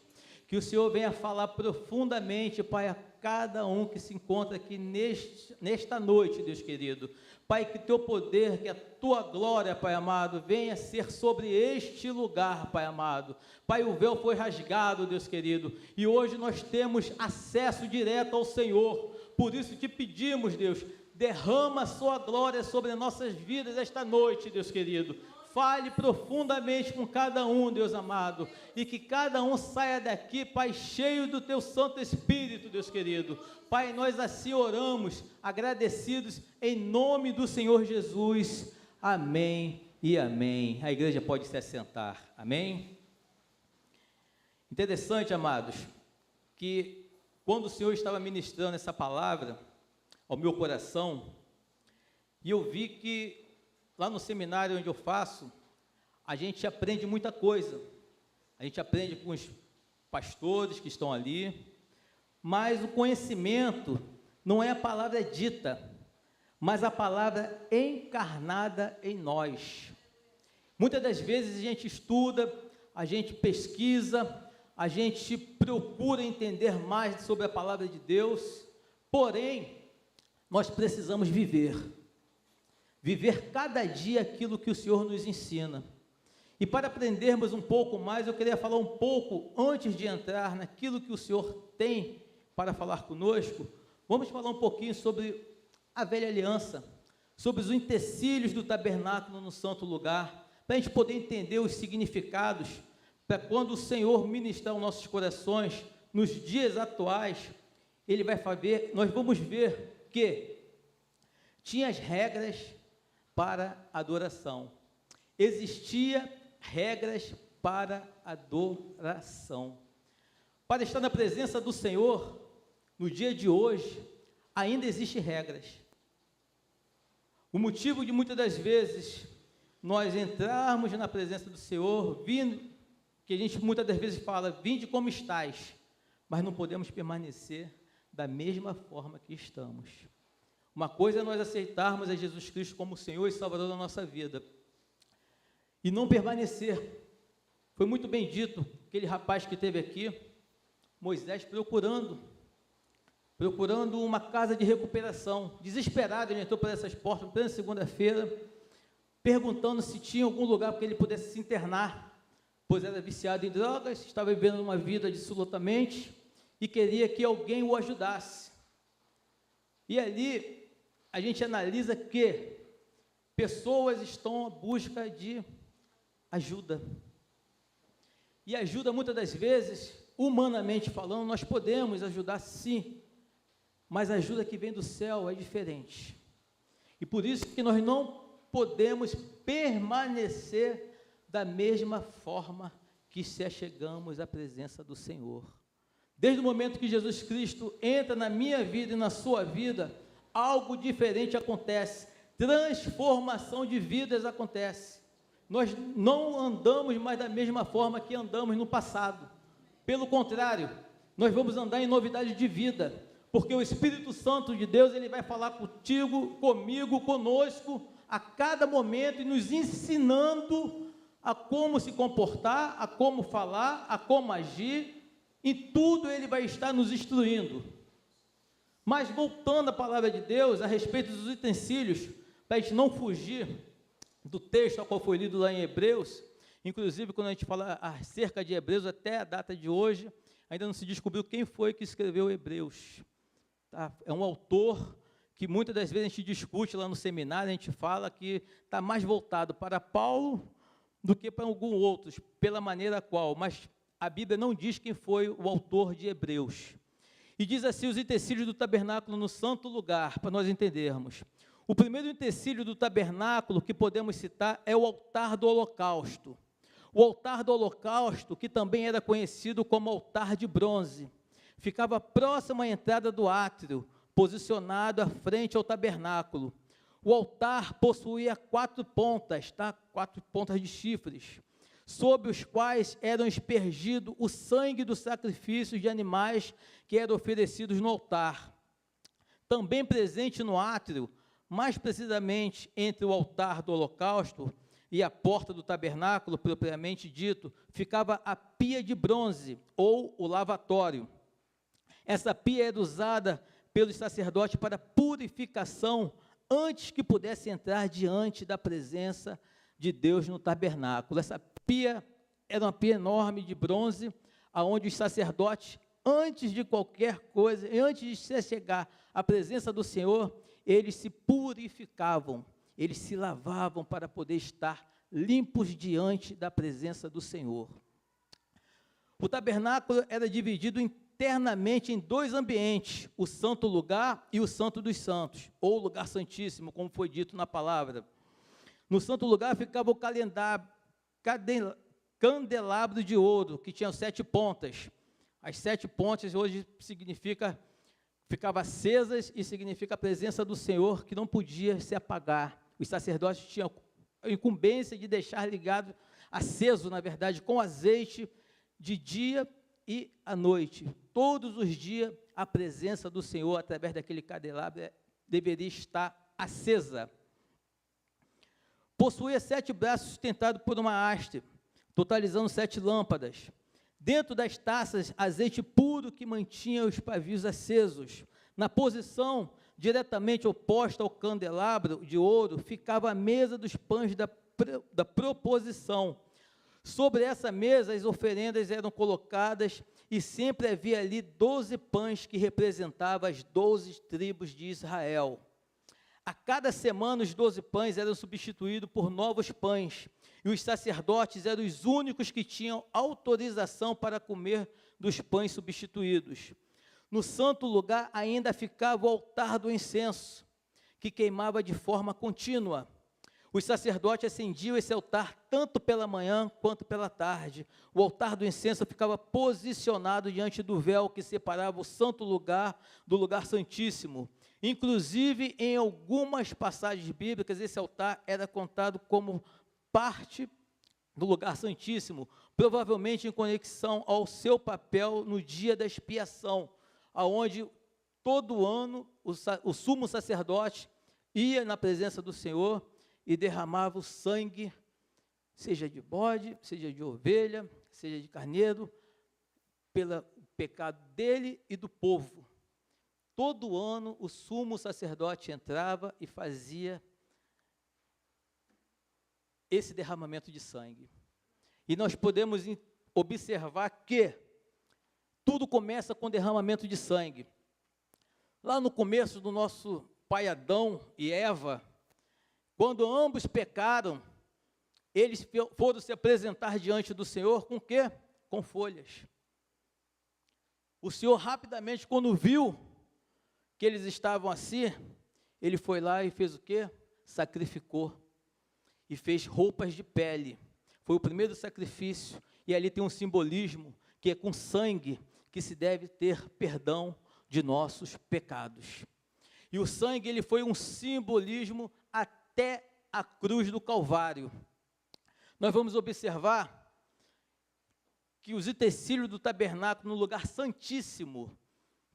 que o Senhor venha falar profundamente, Pai, a cada um que se encontra aqui nesta noite, Deus querido. Pai, que teu poder, que a tua glória, Pai amado, venha ser sobre este lugar, Pai amado. Pai, o véu foi rasgado, Deus querido, e hoje nós temos acesso direto ao Senhor. Por isso te pedimos, Deus, derrama a sua glória sobre nossas vidas esta noite, Deus querido. Fale profundamente com cada um, Deus amado, e que cada um saia daqui, Pai, cheio do teu Santo Espírito, Deus querido. Pai, nós assim oramos, agradecidos, em nome do Senhor Jesus. Amém e amém. A igreja pode se assentar. Amém? Interessante, amados, que quando o Senhor estava ministrando essa palavra ao meu coração, e eu vi que lá no seminário onde eu faço, a gente aprende muita coisa. A gente aprende com os pastores que estão ali, mas o conhecimento não é a palavra dita, mas a palavra encarnada em nós. Muitas das vezes a gente estuda, a gente pesquisa, a gente procura entender mais sobre a palavra de Deus, porém, nós precisamos viver cada dia aquilo que o Senhor nos ensina. E para aprendermos um pouco mais, eu queria falar um pouco, antes de entrar naquilo que o Senhor tem para falar conosco, vamos falar um pouquinho sobre a velha aliança, sobre os utensílios do tabernáculo no santo lugar, para a gente poder entender os significados, para quando o Senhor ministrar os nossos corações, nos dias atuais, Ele vai fazer, nós vamos ver que tinha as regras para adoração. Existia regras para adoração. Para estar na presença do Senhor, no dia de hoje, ainda existem regras. O motivo de muitas das vezes nós entrarmos na presença do Senhor, vindo, que a gente muitas das vezes fala, vinde como estais, mas não podemos permanecer da mesma forma que estamos. Uma coisa é nós aceitarmos a Jesus Cristo como Senhor e Salvador da nossa vida, e não permanecer. Foi muito bem dito, aquele rapaz que esteve aqui, Moisés procurando uma casa de recuperação, desesperado, ele entrou por essas portas, plena segunda-feira, perguntando se tinha algum lugar para que ele pudesse se internar, pois era viciado em drogas, estava vivendo uma vida dissolutamente, e queria que alguém o ajudasse. E ali, a gente analisa que pessoas estão à busca de ajuda. E ajuda, muitas das vezes, humanamente falando, nós podemos ajudar sim, mas a ajuda que vem do céu é diferente. E por isso que nós não podemos permanecer da mesma forma que se achegamos à presença do Senhor. Desde o momento que Jesus Cristo entra na minha vida e na sua vida, algo diferente acontece, transformação de vidas acontece. Nós não andamos mais da mesma forma que andamos no passado. Pelo contrário, nós vamos andar em novidade de vida, porque o Espírito Santo de Deus, ele vai falar contigo, comigo, conosco, a cada momento, e nos ensinando a como se comportar, a como falar, a como agir, e tudo ele vai estar nos instruindo. Mas voltando à palavra de Deus, a respeito dos utensílios, para a gente não fugir do texto ao qual foi lido lá em Hebreus, inclusive quando a gente fala acerca de Hebreus, até a data de hoje, ainda não se descobriu quem foi que escreveu Hebreus. Tá? É um autor que muitas das vezes a gente discute lá no seminário, a gente fala que está mais voltado para Paulo do que para alguns outros, pela maneira qual, mas a Bíblia não diz quem foi o autor de Hebreus. E diz assim, os utensílios do tabernáculo no santo lugar, para nós entendermos. O primeiro utensílio do tabernáculo que podemos citar é o altar do holocausto. O altar do holocausto, que também era conhecido como altar de bronze, ficava próximo à entrada do átrio, posicionado à frente ao tabernáculo. O altar possuía 4 pontas, tá? 4 pontas de chifres, sob os quais eram aspergido o sangue dos sacrifícios de animais que eram oferecidos no altar. Também presente no átrio, mais precisamente entre o altar do holocausto e a porta do tabernáculo, propriamente dito, ficava a pia de bronze, ou o lavatório. Essa pia era usada pelos sacerdotes para purificação, antes que pudesse entrar diante da presença de Deus no tabernáculo. Essa pia era uma pia enorme de bronze, aonde os sacerdotes, antes de qualquer coisa, antes de se chegar à presença do Senhor, eles se purificavam, eles se lavavam para poder estar limpos diante da presença do Senhor. O tabernáculo era dividido internamente em 2 ambientes, o santo lugar e o santo dos santos, ou lugar santíssimo, como foi dito na palavra. No santo lugar ficava o candelabro de ouro, que tinha 7 pontas. As 7 pontas hoje ficava acesas e significa a presença do Senhor que não podia se apagar. Os sacerdotes tinham a incumbência de deixar ligado, aceso, na verdade, com azeite de dia e à noite. Todos os dias a presença do Senhor, através daquele candelabro, deveria estar acesa. Possuía 7 braços sustentados por uma haste, totalizando 7 lâmpadas. Dentro das taças, azeite puro que mantinha os pavios acesos. Na posição diretamente oposta ao candelabro de ouro, ficava a mesa dos pães da proposição. Sobre essa mesa, as oferendas eram colocadas e sempre havia ali 12 pães que representavam as 12 tribos de Israel. A cada semana, os 12 pães eram substituídos por novos pães, e os sacerdotes eram os únicos que tinham autorização para comer dos pães substituídos. No santo lugar ainda ficava o altar do incenso, que queimava de forma contínua. Os sacerdotes acendiam esse altar tanto pela manhã quanto pela tarde. O altar do incenso ficava posicionado diante do véu que separava o santo lugar do lugar santíssimo. Inclusive, em algumas passagens bíblicas, esse altar era contado como parte do lugar santíssimo, provavelmente em conexão ao seu papel no dia da expiação, aonde todo ano o sumo sacerdote ia na presença do Senhor e derramava o sangue, seja de bode, seja de ovelha, seja de carneiro, pelo pecado dele e do povo. Todo ano o sumo sacerdote entrava e fazia esse derramamento de sangue. E nós podemos observar que tudo começa com derramamento de sangue. Lá no começo do nosso pai Adão e Eva, quando ambos pecaram, eles foram se apresentar diante do Senhor com o quê? Com folhas. O Senhor rapidamente, quando viu que eles estavam assim, ele foi lá e fez o quê? Sacrificou. E fez roupas de pele. Foi o primeiro sacrifício. E ali tem um simbolismo, que é com sangue, que se deve ter perdão de nossos pecados. E o sangue, ele foi um simbolismo até a cruz do Calvário. Nós vamos observar que os utensílios do tabernáculo no lugar santíssimo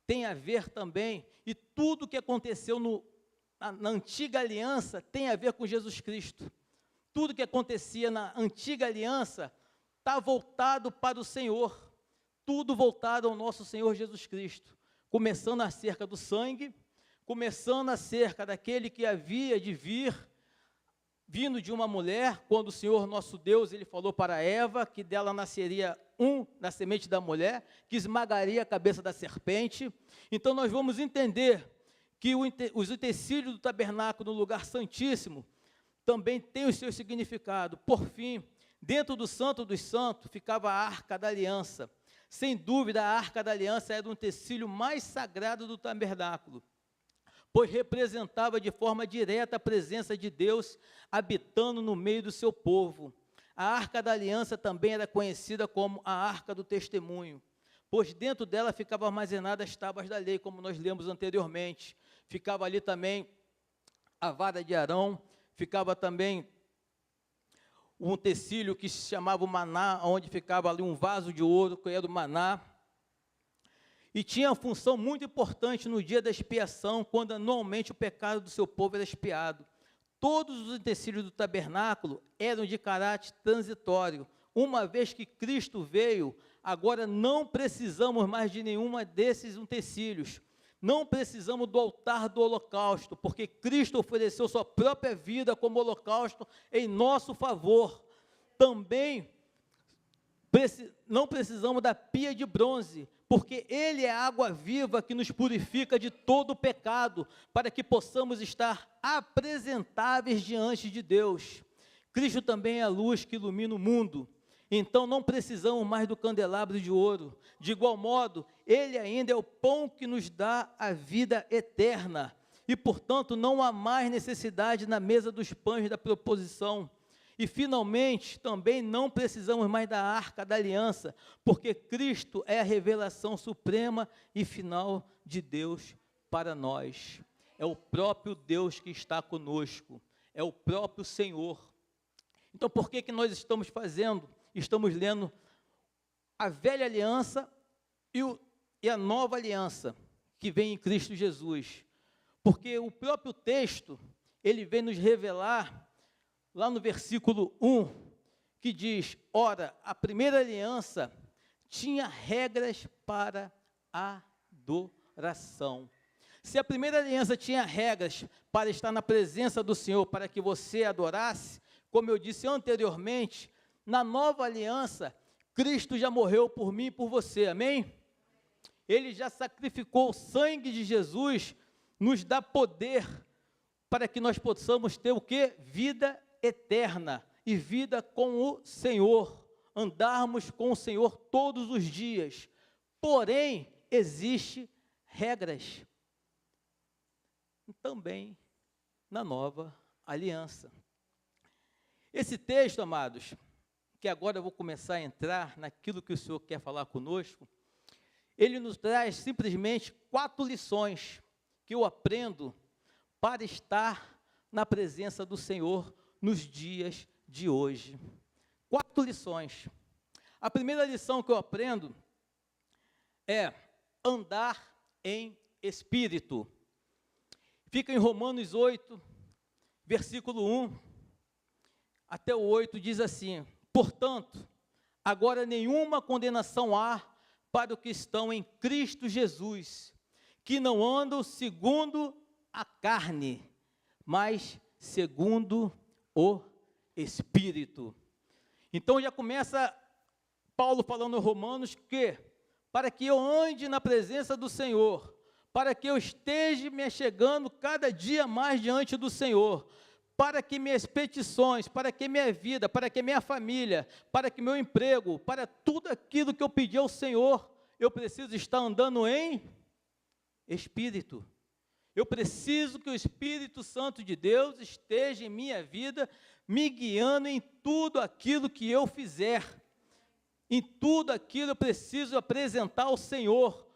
tem a ver também, e tudo que aconteceu na antiga aliança tem a ver com Jesus Cristo. Tudo que acontecia na antiga aliança está voltado para o Senhor, tudo voltado ao nosso Senhor Jesus Cristo, começando acerca do sangue, começando acerca daquele que havia de vir, vindo de uma mulher, quando o Senhor nosso Deus, ele falou para Eva, que dela nasceria na semente da mulher, que esmagaria a cabeça da serpente. Então nós vamos entender que os utensílios do tabernáculo no lugar santíssimo também tem o seu significado. Por fim, dentro do Santo dos Santos ficava a Arca da Aliança. Sem dúvida, a Arca da Aliança era o utensílio mais sagrado do tabernáculo, pois representava de forma direta a presença de Deus habitando no meio do seu povo. A Arca da Aliança também era conhecida como a Arca do Testemunho, pois dentro dela ficavam armazenadas as tábuas da lei, como nós lemos anteriormente. Ficava ali também a vara de Arão, ficava também um utensílio que se chamava o maná, onde ficava ali um vaso de ouro, que era o maná, e tinha uma função muito importante no dia da expiação, quando anualmente o pecado do seu povo era expiado. Todos os utensílios do tabernáculo eram de caráter transitório. Uma vez que Cristo veio, agora não precisamos mais de nenhuma desses utensílios. Não precisamos do altar do holocausto, porque Cristo ofereceu sua própria vida como holocausto em nosso favor. Também não precisamos da pia de bronze, porque Ele é a água viva que nos purifica de todo o pecado, para que possamos estar apresentáveis diante de Deus. Cristo também é a luz que ilumina o mundo. Então não precisamos mais do candelabro de ouro. De igual modo, Ele ainda é o pão que nos dá a vida eterna. E, portanto, não há mais necessidade na mesa dos pães da proposição. E, finalmente, também não precisamos mais da arca da aliança, porque Cristo é a revelação suprema e final de Deus para nós. É o próprio Deus que está conosco. É o próprio Senhor. Então, por que nós estamos fazendo? Estamos lendo a velha aliança e a nova aliança que vem em Cristo Jesus. Porque o próprio texto, ele vem nos revelar, lá no versículo 1, que diz: ora, a primeira aliança tinha regras para adoração. Se a primeira aliança tinha regras para estar na presença do Senhor, para que você adorasse, como eu disse anteriormente, na nova aliança, Cristo já morreu por mim e por você, amém? Ele já sacrificou, o sangue de Jesus nos dá poder para que nós possamos ter o quê? Vida eterna e vida com o Senhor, andarmos com o Senhor todos os dias. Porém, existem regras também na nova aliança. Esse texto, amados, que agora eu vou começar a entrar naquilo que o Senhor quer falar conosco, ele nos traz simplesmente 4 lições que eu aprendo para estar na presença do Senhor nos dias de hoje. 4 lições. A primeira lição que eu aprendo é andar em espírito. Fica em Romanos 8, versículo 1 até o 8, diz assim: portanto, agora nenhuma condenação há para os que estão em Cristo Jesus, que não andam segundo a carne, mas segundo o Espírito. Então já começa Paulo falando em Romanos que, para que eu ande na presença do Senhor, para que eu esteja me chegando cada dia mais diante do Senhor, para que minhas petições, para que minha vida, para que minha família, para que meu emprego, para tudo aquilo que eu pedi ao Senhor, eu preciso estar andando em Espírito. Eu preciso que o Espírito Santo de Deus esteja em minha vida, me guiando em tudo aquilo que eu fizer. Em tudo aquilo eu preciso apresentar ao Senhor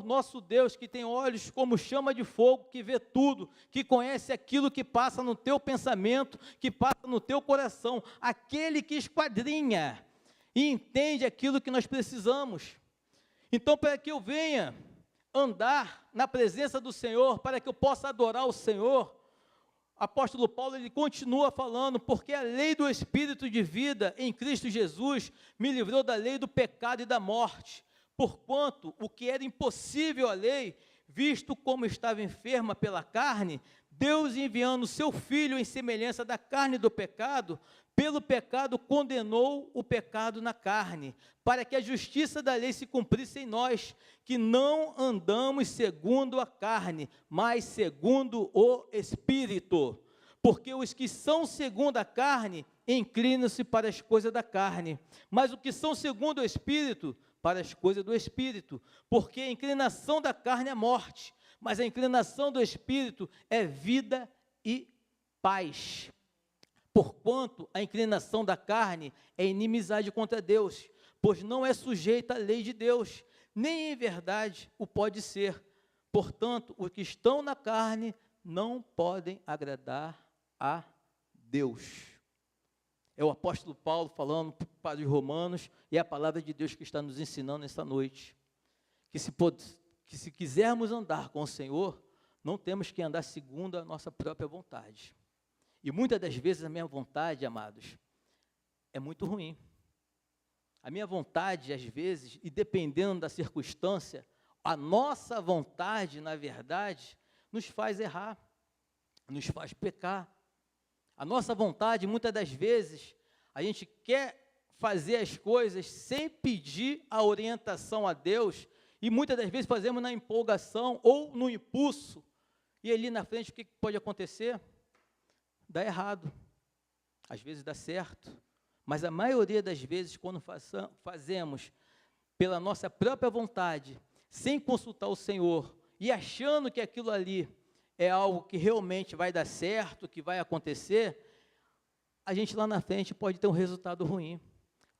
nosso Deus, que tem olhos como chama de fogo, que vê tudo, que conhece aquilo que passa no teu pensamento, que passa no teu coração, aquele que esquadrinha e entende aquilo que nós precisamos. Então, para que eu venha andar na presença do Senhor, para que eu possa adorar o Senhor, o apóstolo Paulo, ele continua falando, porque a lei do Espírito de vida em Cristo Jesus me livrou da lei do pecado e da morte, porquanto o que era impossível à lei, visto como estava enferma pela carne, Deus enviando o seu Filho em semelhança da carne do pecado, pelo pecado condenou o pecado na carne, para que a justiça da lei se cumprisse em nós, que não andamos segundo a carne, mas segundo o Espírito. Porque os que são segundo a carne, inclinam-se para as coisas da carne, mas os que são segundo o Espírito, para as coisas do Espírito. Porque a inclinação da carne é morte, mas a inclinação do Espírito é vida e paz. Porquanto a inclinação da carne é inimizade contra Deus, pois não é sujeita à lei de Deus, nem em verdade o pode ser. Portanto, os que estão na carne não podem agradar a Deus. É o apóstolo Paulo falando para os romanos, e é a palavra de Deus que está nos ensinando nesta noite. Que se quisermos andar com o Senhor, não temos que andar segundo a nossa própria vontade. E muitas das vezes a minha vontade, amados, é muito ruim. A minha vontade, às vezes, e dependendo da circunstância, a nossa vontade, na verdade, nos faz errar, nos faz pecar. A nossa vontade, muitas das vezes, a gente quer fazer as coisas sem pedir a orientação a Deus, e muitas das vezes fazemos na empolgação ou no impulso, e ali na frente o que pode acontecer? Dá errado. Às vezes dá certo, mas a maioria das vezes, quando fazemos pela nossa própria vontade, sem consultar o Senhor, e achando que aquilo ali é algo que realmente vai dar certo, que vai acontecer, a gente lá na frente pode ter um resultado ruim.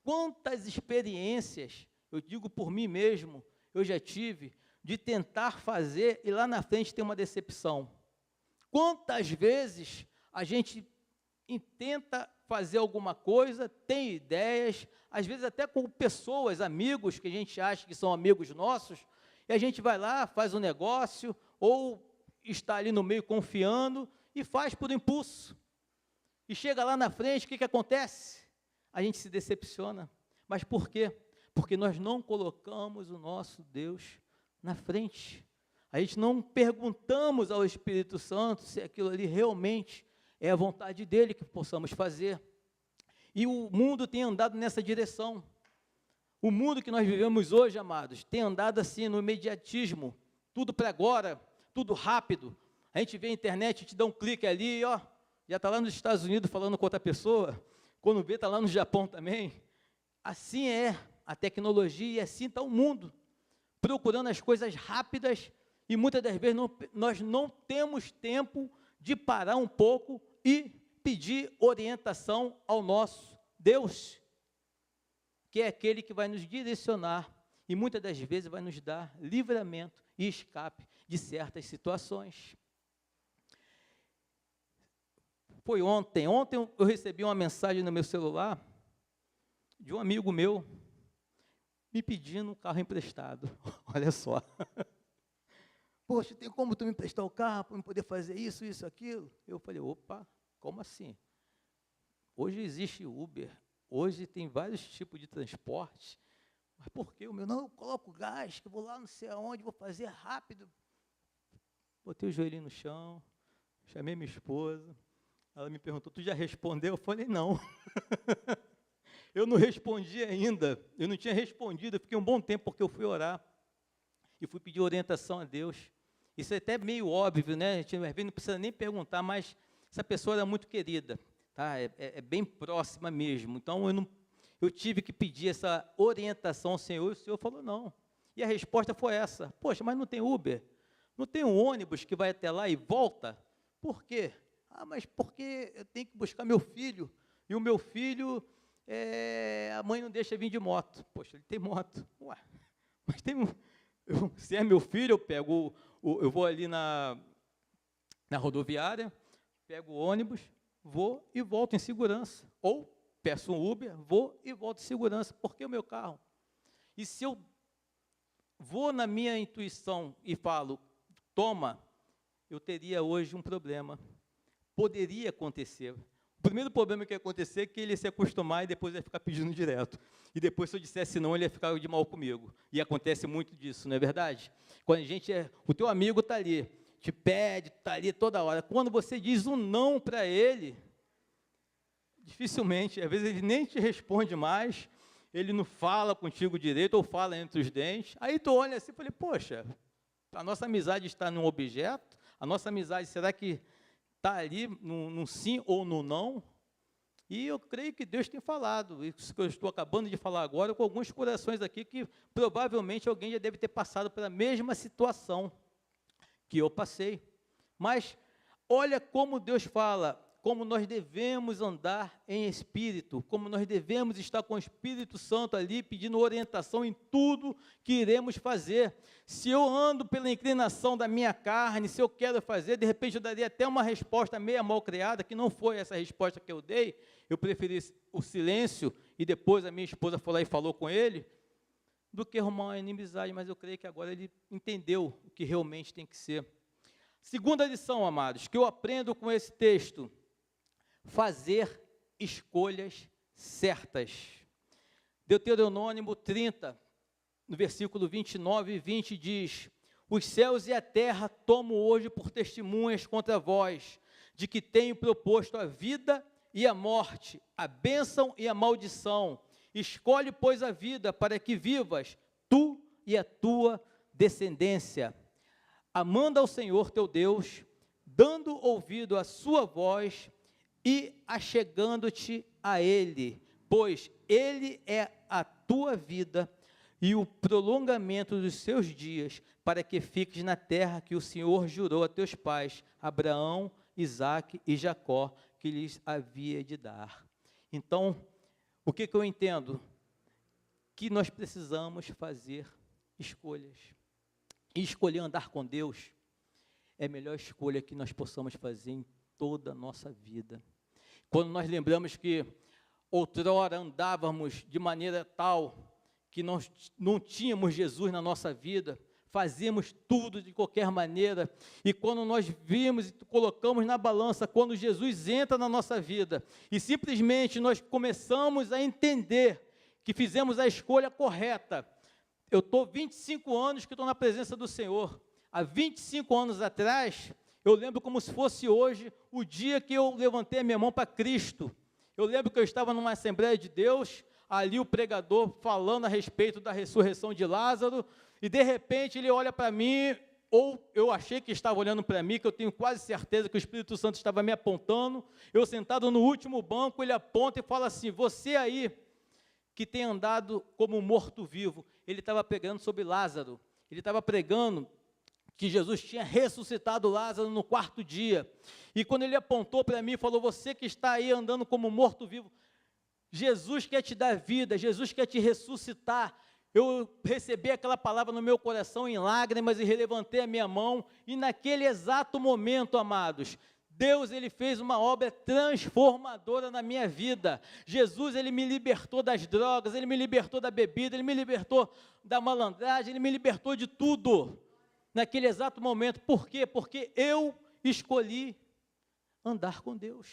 Quantas experiências, eu digo por mim mesmo, eu já tive, de tentar fazer e lá na frente ter uma decepção. Quantas vezes a gente tenta fazer alguma coisa, tem ideias, às vezes até com pessoas, amigos, que a gente acha que são amigos nossos, e a gente vai lá, faz um negócio, ou está ali no meio confiando, e faz por impulso. E chega lá na frente, o que acontece? A gente se decepciona. Mas por quê? Porque nós não colocamos o nosso Deus na frente. A gente não perguntamos ao Espírito Santo se aquilo ali realmente é a vontade dele que possamos fazer. E o mundo tem andado nessa direção. O mundo que nós vivemos hoje, amados, tem andado assim no imediatismo, tudo para agora, tudo rápido. A gente vê a internet, a gente dá um clique ali, ó, já está lá nos Estados Unidos falando com outra pessoa, quando vê está lá no Japão também. Assim é a tecnologia e assim está o mundo, procurando as coisas rápidas, e muitas das vezes nós não temos tempo de parar um pouco e pedir orientação ao nosso Deus, que é aquele que vai nos direcionar e muitas das vezes vai nos dar livramento e escape de certas situações. Foi ontem eu recebi uma mensagem no meu celular de um amigo meu me pedindo um carro emprestado. Olha só. Poxa, tem como tu me emprestar o carro para eu poder fazer isso, isso, aquilo? Eu falei, opa, como assim? Hoje existe Uber, hoje tem vários tipos de transporte, mas por que o meu? Não, eu coloco gás, que eu vou lá não sei aonde, vou fazer rápido. Botei o joelhinho no chão, chamei minha esposa, ela me perguntou, tu já respondeu? Eu falei, não. Eu não respondi ainda, eu não tinha respondido, eu fiquei um bom tempo porque eu fui orar e fui pedir orientação a Deus. Isso é até meio óbvio, né? A gente não precisa nem perguntar, mas essa pessoa era muito querida, tá? É bem próxima mesmo. Então, eu tive que pedir essa orientação ao Senhor, e o Senhor falou não. E a resposta foi essa, poxa, mas não tem Uber? Não tem um ônibus que vai até lá e volta? Por quê? Ah, mas porque eu tenho que buscar meu filho, e o meu filho, a mãe não deixa vir de moto. Poxa, ele tem moto. Ué, mas tem se é meu filho, eu pego, eu vou ali na rodoviária, pego o ônibus, vou e volto em segurança. Ou peço um Uber, vou e volto em segurança. Por que o meu carro? E se eu vou na minha intuição e falo, toma, eu teria hoje um problema. Poderia acontecer. O primeiro problema que ia acontecer é que ele ia se acostumar e depois ia ficar pedindo direto. E depois, se eu dissesse não, ele ia ficar de mal comigo. E acontece muito disso, não é verdade? Quando a gente o teu amigo está ali, te pede, está ali toda hora. Quando você diz um não para ele, dificilmente, às vezes ele nem te responde mais, ele não fala contigo direito, ou fala entre os dentes. Aí tu olha assim e fala, poxa, a nossa amizade está num objeto? A nossa amizade, será que está ali num sim ou no não? E eu creio que Deus tem falado, isso que eu estou acabando de falar agora, com alguns corações aqui, que provavelmente alguém já deve ter passado pela mesma situação que eu passei. Mas olha como Deus fala, como nós devemos andar em espírito, como nós devemos estar com o Espírito Santo ali, pedindo orientação em tudo que iremos fazer. Se eu ando pela inclinação da minha carne, se eu quero fazer, de repente eu daria até uma resposta meia mal criada, que não foi essa resposta que eu dei, eu preferi o silêncio, e depois a minha esposa foi lá e falou com ele, do que arrumar uma inimizade, mas eu creio que agora ele entendeu o que realmente tem que ser. Segunda lição, amados, que eu aprendo com esse texto: fazer escolhas certas. Deuteronômio 30, no versículo 29 e 20 diz: os céus e a terra tomo hoje por testemunhas contra vós, de que tenho proposto a vida e a morte, a bênção e a maldição. Escolhe, pois, a vida, para que vivas, tu e a tua descendência, amando ao Senhor teu Deus, dando ouvido à sua voz e achegando-te a Ele, pois Ele é a tua vida e o prolongamento dos seus dias, para que fiques na terra que o Senhor jurou a teus pais, Abraão, Isaque e Jacó, que lhes havia de dar. Então, o que eu entendo? Que nós precisamos fazer escolhas. E escolher andar com Deus é a melhor escolha que nós possamos fazer em toda a nossa vida. Quando nós lembramos que outrora andávamos de maneira tal que nós não tínhamos Jesus na nossa vida, fazíamos tudo de qualquer maneira, e quando nós vimos e colocamos na balança, quando Jesus entra na nossa vida, e simplesmente nós começamos a entender que fizemos a escolha correta. Eu estou 25 anos que estou na presença do Senhor. Há 25 anos atrás, eu lembro como se fosse hoje, o dia que eu levantei a minha mão para Cristo. Eu lembro que eu estava numa Assembleia de Deus, ali o pregador falando a respeito da ressurreição de Lázaro, e de repente ele olha para mim, ou eu achei que estava olhando para mim, que eu tenho quase certeza que o Espírito Santo estava me apontando. Eu sentado no último banco, ele aponta e fala assim: você aí, que tem andado como morto-vivo. Ele estava pregando sobre Lázaro, ele estava pregando que Jesus tinha ressuscitado Lázaro no 4º dia, e quando ele apontou para mim e falou: você que está aí andando como morto-vivo, Jesus quer te dar vida, Jesus quer te ressuscitar. Eu recebi aquela palavra no meu coração em lágrimas e levantei a minha mão, e naquele exato momento, amados, Deus, Ele fez uma obra transformadora na minha vida. Jesus, Ele me libertou das drogas, Ele me libertou da bebida, Ele me libertou da malandragem, Ele me libertou de tudo, naquele exato momento. Por quê? Porque eu escolhi andar com Deus.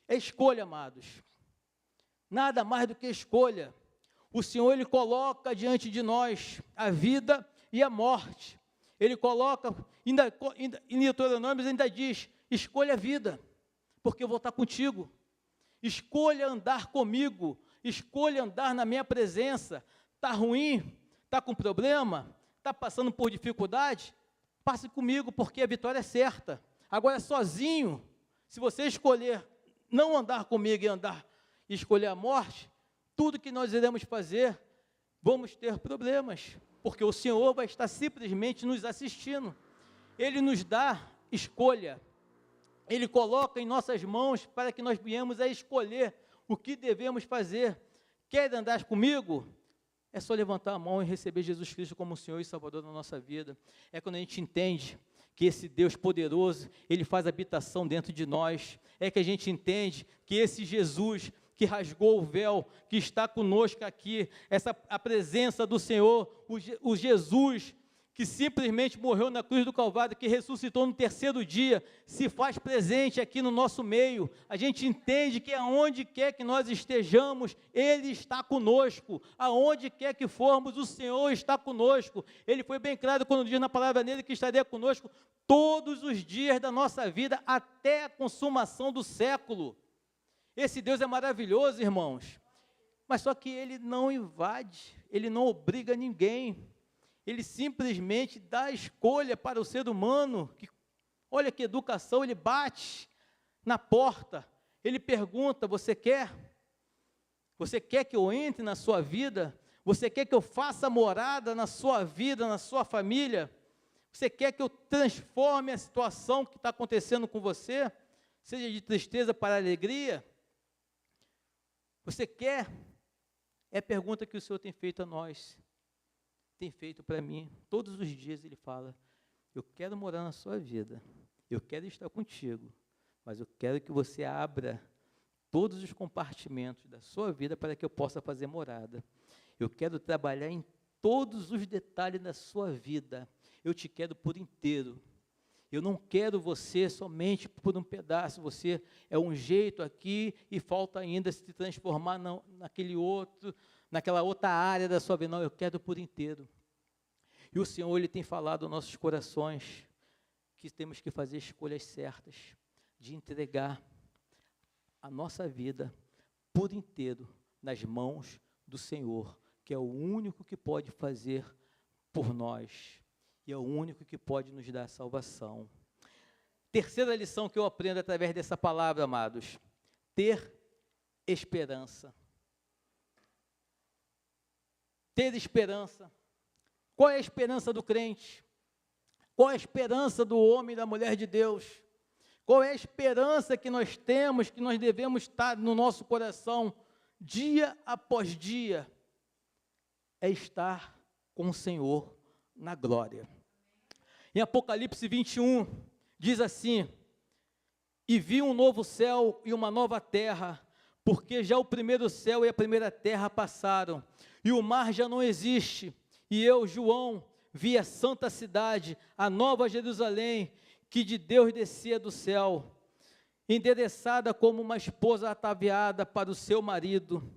É escolha, amados, nada mais do que escolha. O Senhor, Ele coloca diante de nós a vida e a morte. Ele coloca, em Deuteronômio ainda diz: escolha a vida, porque eu vou estar contigo. Escolha andar comigo, escolha andar na minha presença. Está ruim? Está com problema? Está passando por dificuldade? Passe comigo, porque a vitória é certa. Agora, sozinho, se você escolher não andar comigo e escolher a morte, tudo que nós iremos fazer, vamos ter problemas, porque o Senhor vai estar simplesmente nos assistindo. Ele nos dá escolha, Ele coloca em nossas mãos para que nós venhamos a escolher o que devemos fazer. Quer andar comigo? É só levantar a mão e receber Jesus Cristo como o Senhor e Salvador da nossa vida. É quando a gente entende que esse Deus poderoso, Ele faz habitação dentro de nós. É que a gente entende que esse Jesus que rasgou o véu, que está conosco aqui, a presença do Senhor, o Jesus que simplesmente morreu na cruz do Calvário, que ressuscitou no 3º dia, se faz presente aqui no nosso meio. A gente entende que aonde quer que nós estejamos, Ele está conosco. Aonde quer que formos, o Senhor está conosco. Ele foi bem claro quando diz na palavra dele que estaria conosco todos os dias da nossa vida, até a consumação do século. Esse Deus é maravilhoso, irmãos, mas só que Ele não invade, Ele não obriga ninguém, Ele simplesmente dá escolha para o ser humano. Olha que educação, Ele bate na porta, Ele pergunta: você quer? Você quer que eu entre na sua vida? Você quer que eu faça morada na sua vida, na sua família? Você quer que eu transforme a situação que está acontecendo com você? seja de tristeza para alegria. Você quer? É a pergunta que o Senhor tem feito a nós, tem feito para mim. Todos os dias Ele fala: eu quero morar na sua vida, eu quero estar contigo, mas eu quero que você abra todos os compartimentos da sua vida para que eu possa fazer morada. Eu quero trabalhar em todos os detalhes da sua vida. Eu te quero por inteiro. Eu não quero você somente por um pedaço. Você é um jeito aqui e falta ainda se transformar naquela outra área da sua vida. Não, eu quero por inteiro. E o Senhor, Ele tem falado aos nossos corações que temos que fazer escolhas certas, de entregar a nossa vida por inteiro nas mãos do Senhor, que é o único que pode fazer por nós, e é o único que pode nos dar salvação. Terceira lição que eu aprendo através dessa palavra, amados: ter esperança. Ter esperança. Qual é a esperança do crente? Qual é a esperança do homem e da mulher de Deus? Qual é a esperança que nós temos, que nós devemos estar no nosso coração, dia após dia? É estar com o Senhor na glória. Em Apocalipse 21, diz assim: e vi um novo céu e uma nova terra, porque já o primeiro céu e a primeira terra passaram, e o mar já não existe. E eu, João, vi a santa cidade, a nova Jerusalém, que de Deus descia do céu, endereçada como uma esposa ataviada para o seu marido.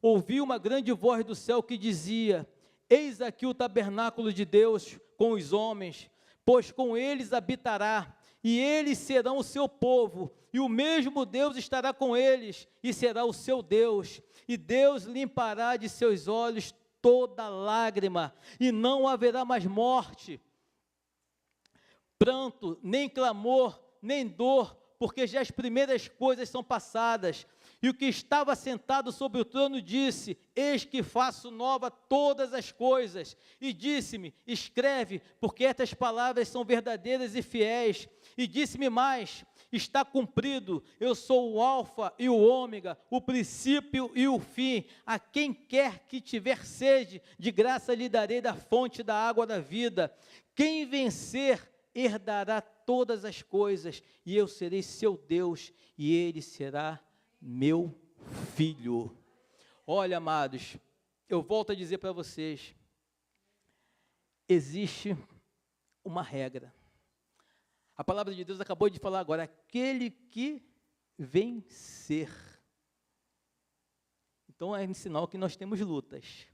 Ouvi uma grande voz do céu que dizia: eis aqui o tabernáculo de Deus com os homens, pois com eles habitará, e eles serão o seu povo, e o mesmo Deus estará com eles, e será o seu Deus, e Deus limpará de seus olhos toda lágrima, e não haverá mais morte, pranto, nem clamor, nem dor, porque já as primeiras coisas são passadas. E o que estava sentado sobre o trono disse: eis que faço nova todas as coisas. E disse-me: escreve, porque estas palavras são verdadeiras e fiéis. E disse-me mais: está cumprido, eu sou o alfa e o ômega, o princípio e o fim. A quem quer que tiver sede, de graça lhe darei da fonte da água da vida. Quem vencer herdará todas as coisas, e eu serei seu Deus, e ele será meu filho. Olha, amados, eu volto a dizer para vocês, existe uma regra. A palavra de Deus acabou de falar agora: aquele que vencer. Então é sinal que nós temos lutas,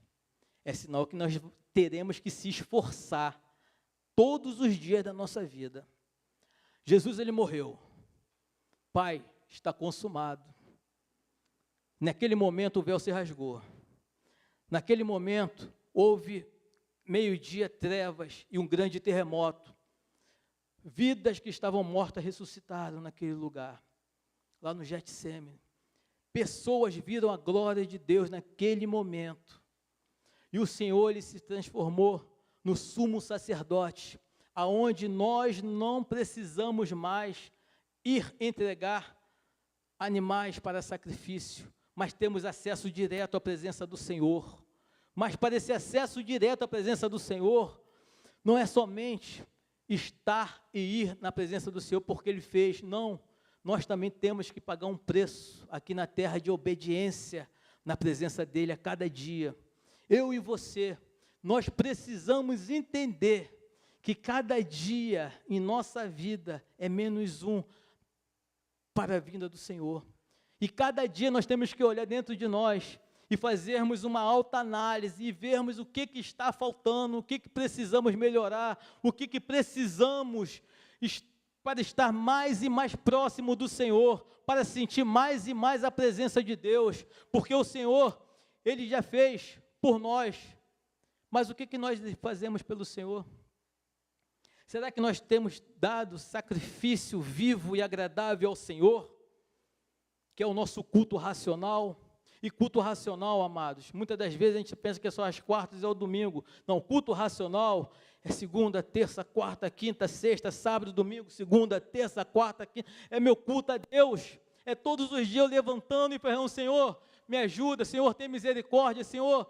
é sinal que nós teremos que se esforçar todos os dias da nossa vida. Jesus, ele morreu. Pai, está consumado. Naquele momento o véu se rasgou. Naquele momento houve meio-dia, trevas e um grande terremoto. Vidas que estavam mortas ressuscitaram naquele lugar, lá no Getsêmani. Pessoas viram a glória de Deus naquele momento. E o Senhor, ele se transformou no sumo sacerdote, aonde nós não precisamos mais ir entregar animais para sacrifício, mas temos acesso direto à presença do Senhor. Mas para esse acesso direto à presença do Senhor, não é somente estar e ir na presença do Senhor porque Ele fez, não. Nós também temos que pagar um preço aqui na terra de obediência na presença dEle a cada dia. Eu e você, nós precisamos entender que cada dia em nossa vida é menos um para a vinda do Senhor. E cada dia nós temos que olhar dentro de nós e fazermos uma alta análise e vermos o que está faltando, o que precisamos melhorar, o que precisamos para estar mais e mais próximo do Senhor, para sentir mais e mais a presença de Deus, porque o Senhor, Ele já fez por nós, mas o que nós fazemos pelo Senhor? Será que nós temos dado sacrifício vivo e agradável ao Senhor, que é o nosso culto racional? E culto racional, amados, muitas das vezes a gente pensa que é só as quartas e o domingo. Não, culto racional é segunda, terça, quarta, quinta, sexta, sábado, domingo, segunda, terça, quarta, quinta. É meu culto a Deus. É todos os dias eu levantando e falando, Senhor, me ajuda, Senhor, tem misericórdia, Senhor,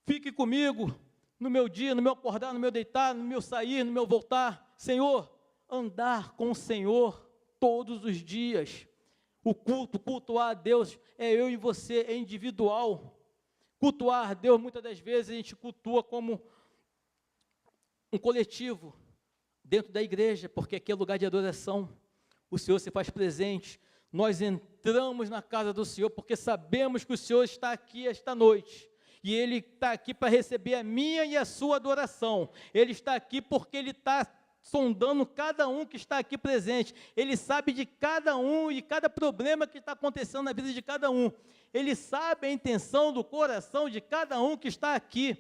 fique comigo no meu dia, no meu acordar, no meu deitar, no meu sair, no meu voltar. Senhor, andar com o Senhor todos os dias. O culto, cultuar a Deus, é eu e você, é individual. Cultuar a Deus, muitas das vezes a gente cultua como um coletivo, dentro da igreja, porque aqui é lugar de adoração. O Senhor se faz presente. Nós entramos na casa do Senhor, porque sabemos que o Senhor está aqui esta noite. E Ele está aqui para receber a minha e a sua adoração. Ele está aqui porque Ele está sondando cada um que está aqui presente. Ele sabe de cada um e cada problema que está acontecendo na vida de cada um. Ele sabe a intenção do coração de cada um que está aqui.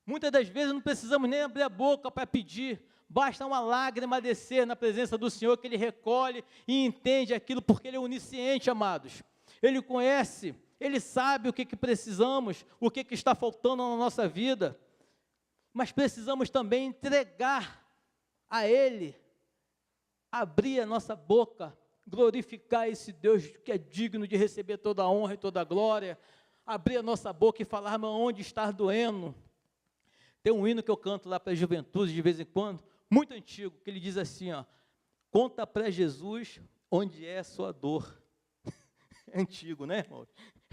Muitas das vezes não precisamos nem abrir a boca para pedir. Basta uma lágrima descer na presença do Senhor, que Ele recolhe e entende aquilo, porque Ele é onisciente, amados. Ele conhece, Ele sabe o que precisamos, o que está faltando na nossa vida. Mas precisamos também entregar a Ele, abrir a nossa boca, glorificar esse Deus que é digno de receber toda a honra e toda a glória, abrir a nossa boca e falar, mas onde está doendo? Tem um hino que eu canto lá para a juventude de vez em quando, muito antigo, que ele diz assim, ó, conta para Jesus onde é a sua dor. É antigo, né, irmão?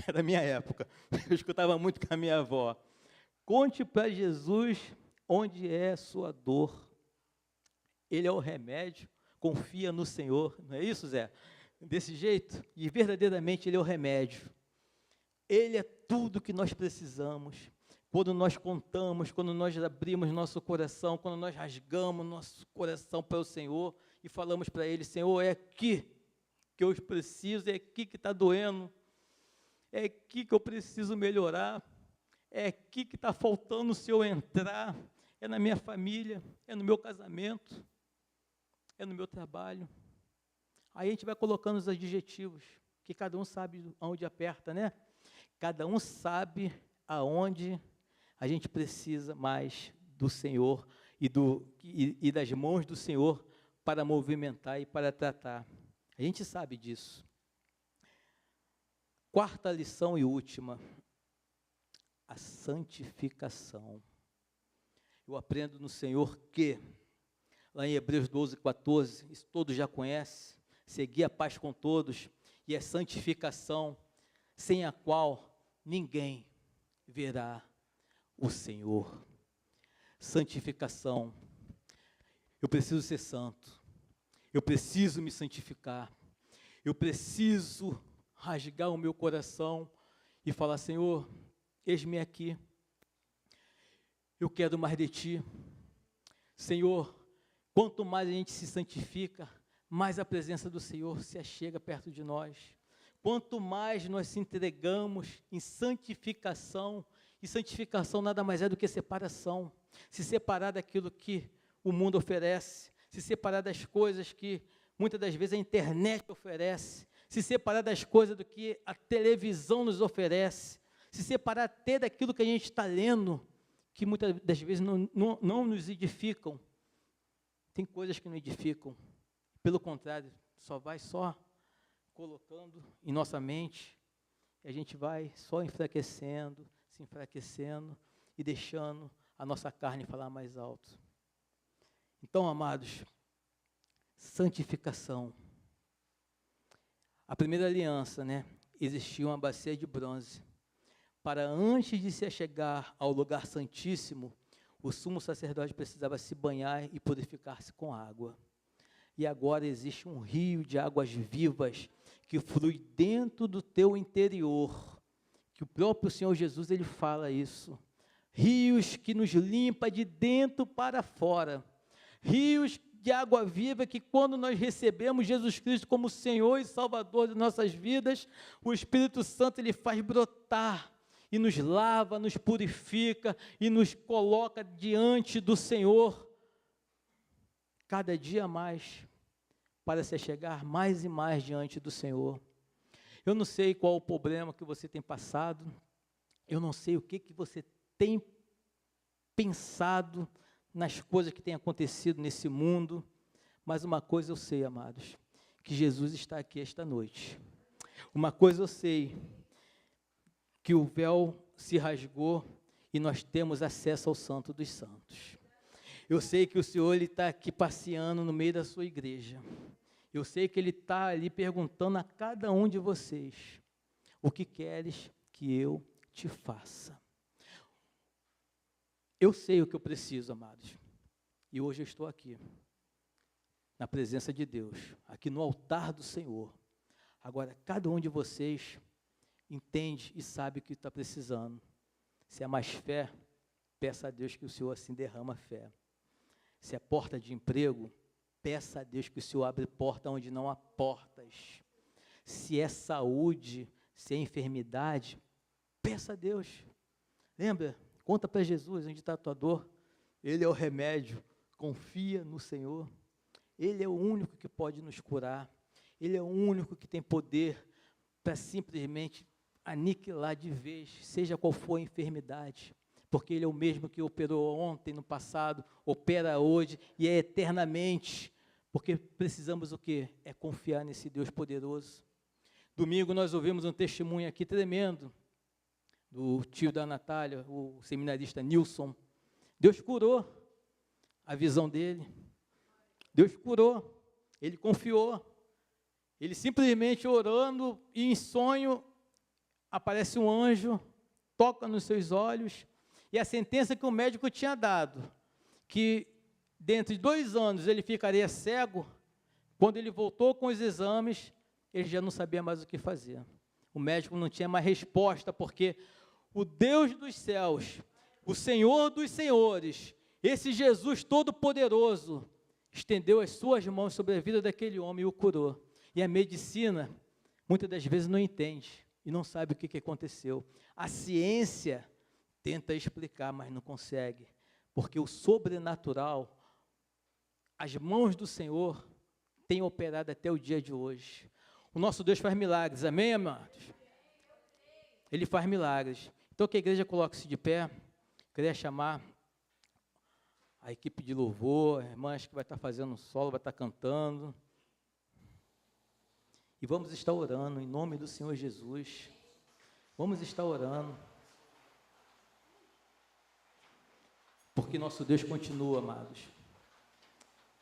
É da minha época, eu escutava muito com a minha avó. Conte para Jesus onde é a sua dor. Ele é o remédio, confia no Senhor. Não é isso, Zé? Desse jeito, e verdadeiramente Ele é o remédio. Ele é tudo que nós precisamos. Quando nós contamos, quando nós abrimos nosso coração, quando nós rasgamos nosso coração para o Senhor e falamos para Ele, Senhor, é aqui que eu preciso, é aqui que está doendo, é aqui que eu preciso melhorar, é aqui que está faltando o Senhor entrar, é na minha família, é no meu casamento, é no meu trabalho. Aí a gente vai colocando os adjetivos, que cada um sabe aonde aperta, né? Cada um sabe aonde a gente precisa mais do Senhor e das mãos do Senhor para movimentar e para tratar. A gente sabe disso. Quarta lição e última, a santificação. Eu aprendo no Senhor que, lá em Hebreus 12, 14, isso todos já conhecem, seguir a paz com todos e a santificação, sem a qual ninguém verá o Senhor. Santificação. Eu preciso ser santo. Eu preciso me santificar. Eu preciso rasgar o meu coração e falar, Senhor, eis-me aqui. Eu quero mais de Ti. Senhor, quanto mais a gente se santifica, mais a presença do Senhor se achega perto de nós. Quanto mais nós se entregamos em santificação, e santificação nada mais é do que separação, se separar daquilo que o mundo oferece, se separar das coisas que muitas das vezes a internet oferece, se separar das coisas do que a televisão nos oferece, se separar até daquilo que a gente está lendo, que muitas das vezes não nos edificam. Tem coisas que não edificam, pelo contrário, vai colocando em nossa mente, e a gente vai só enfraquecendo, se enfraquecendo e deixando a nossa carne falar mais alto. Então, amados, santificação. A primeira aliança, né, existia uma bacia de bronze. Para antes de se achegar ao lugar santíssimo, o sumo sacerdote precisava se banhar e purificar-se com água. E agora existe um rio de águas vivas que flui dentro do teu interior, que o próprio Senhor Jesus, Ele fala isso. Rios que nos limpa de dentro para fora. Rios de água viva que quando nós recebemos Jesus Cristo como Senhor e Salvador de nossas vidas, o Espírito Santo, Ele faz brotar e nos lava, nos purifica e nos coloca diante do Senhor, cada dia mais, para se chegar mais e mais diante do Senhor. Eu não sei qual o problema que você tem passado, eu não sei o que você tem pensado nas coisas que têm acontecido nesse mundo, mas uma coisa eu sei, amados, que Jesus está aqui esta noite. Uma coisa eu sei, que o véu se rasgou e nós temos acesso ao Santo dos Santos. Eu sei que o Senhor está aqui passeando no meio da sua igreja. Eu sei que Ele está ali perguntando a cada um de vocês, o que queres que eu te faça? Eu sei o que eu preciso, amados, e hoje eu estou aqui, na presença de Deus, aqui no altar do Senhor. Agora, cada um de vocês entende e sabe o que está precisando. Se é mais fé, peça a Deus que o Senhor assim derrama fé. Se é porta de emprego, peça a Deus que o Senhor abre porta onde não há portas. Se é saúde, se é enfermidade, peça a Deus. Lembra? Conta para Jesus onde está a tua dor. Ele é o remédio. Confia no Senhor. Ele é o único que pode nos curar. Ele é o único que tem poder para simplesmente aniquilar de vez, seja qual for a enfermidade. Porque Ele é o mesmo que operou ontem, no passado, opera hoje e é eternamente. Porque precisamos o quê? É confiar nesse Deus poderoso. Domingo nós ouvimos um testemunho aqui tremendo, do tio da Natália, o seminarista Nilson. Deus curou a visão dele. Deus curou. Ele confiou. Ele simplesmente orando e em sonho aparece um anjo, toca nos seus olhos e a sentença que o médico tinha dado, que dentro de 2 anos ele ficaria cego, quando ele voltou com os exames, ele já não sabia mais o que fazer. O médico não tinha mais resposta, porque o Deus dos céus, o Senhor dos senhores, esse Jesus todo-poderoso, estendeu as suas mãos sobre a vida daquele homem e o curou. E a medicina, muitas das vezes, não entende e não sabe o que aconteceu. A ciência tenta explicar, mas não consegue, porque o sobrenatural, as mãos do Senhor têm operado até o dia de hoje. O nosso Deus faz milagres, amém, amados? Ele faz milagres. Então, que a igreja coloque-se de pé. Queria chamar a equipe de louvor, a irmã que vai estar fazendo solo, vai estar cantando. E vamos estar orando em nome do Senhor Jesus. Vamos estar orando. Porque nosso Deus continua, amados.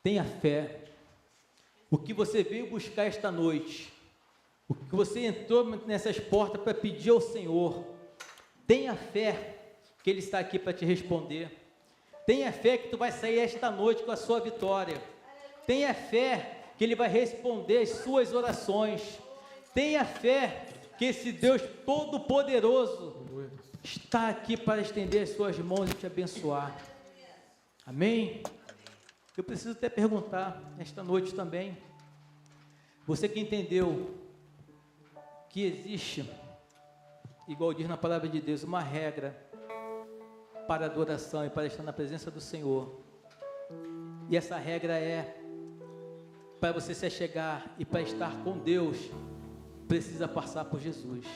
Tenha fé. O que você veio buscar esta noite, o que você entrou nessas portas para pedir ao Senhor, tenha fé que Ele está aqui para te responder. Tenha fé que tu vai sair esta noite com a sua vitória. Tenha fé que Ele vai responder as suas orações. Tenha fé que esse Deus todo-poderoso está aqui para estender as suas mãos e te abençoar. Amém? Eu preciso até perguntar esta noite também, você que entendeu que existe, igual diz na palavra de Deus, uma regra para adoração e para estar na presença do Senhor, e essa regra é, para você se achegar e para estar com Deus, precisa passar por Jesus.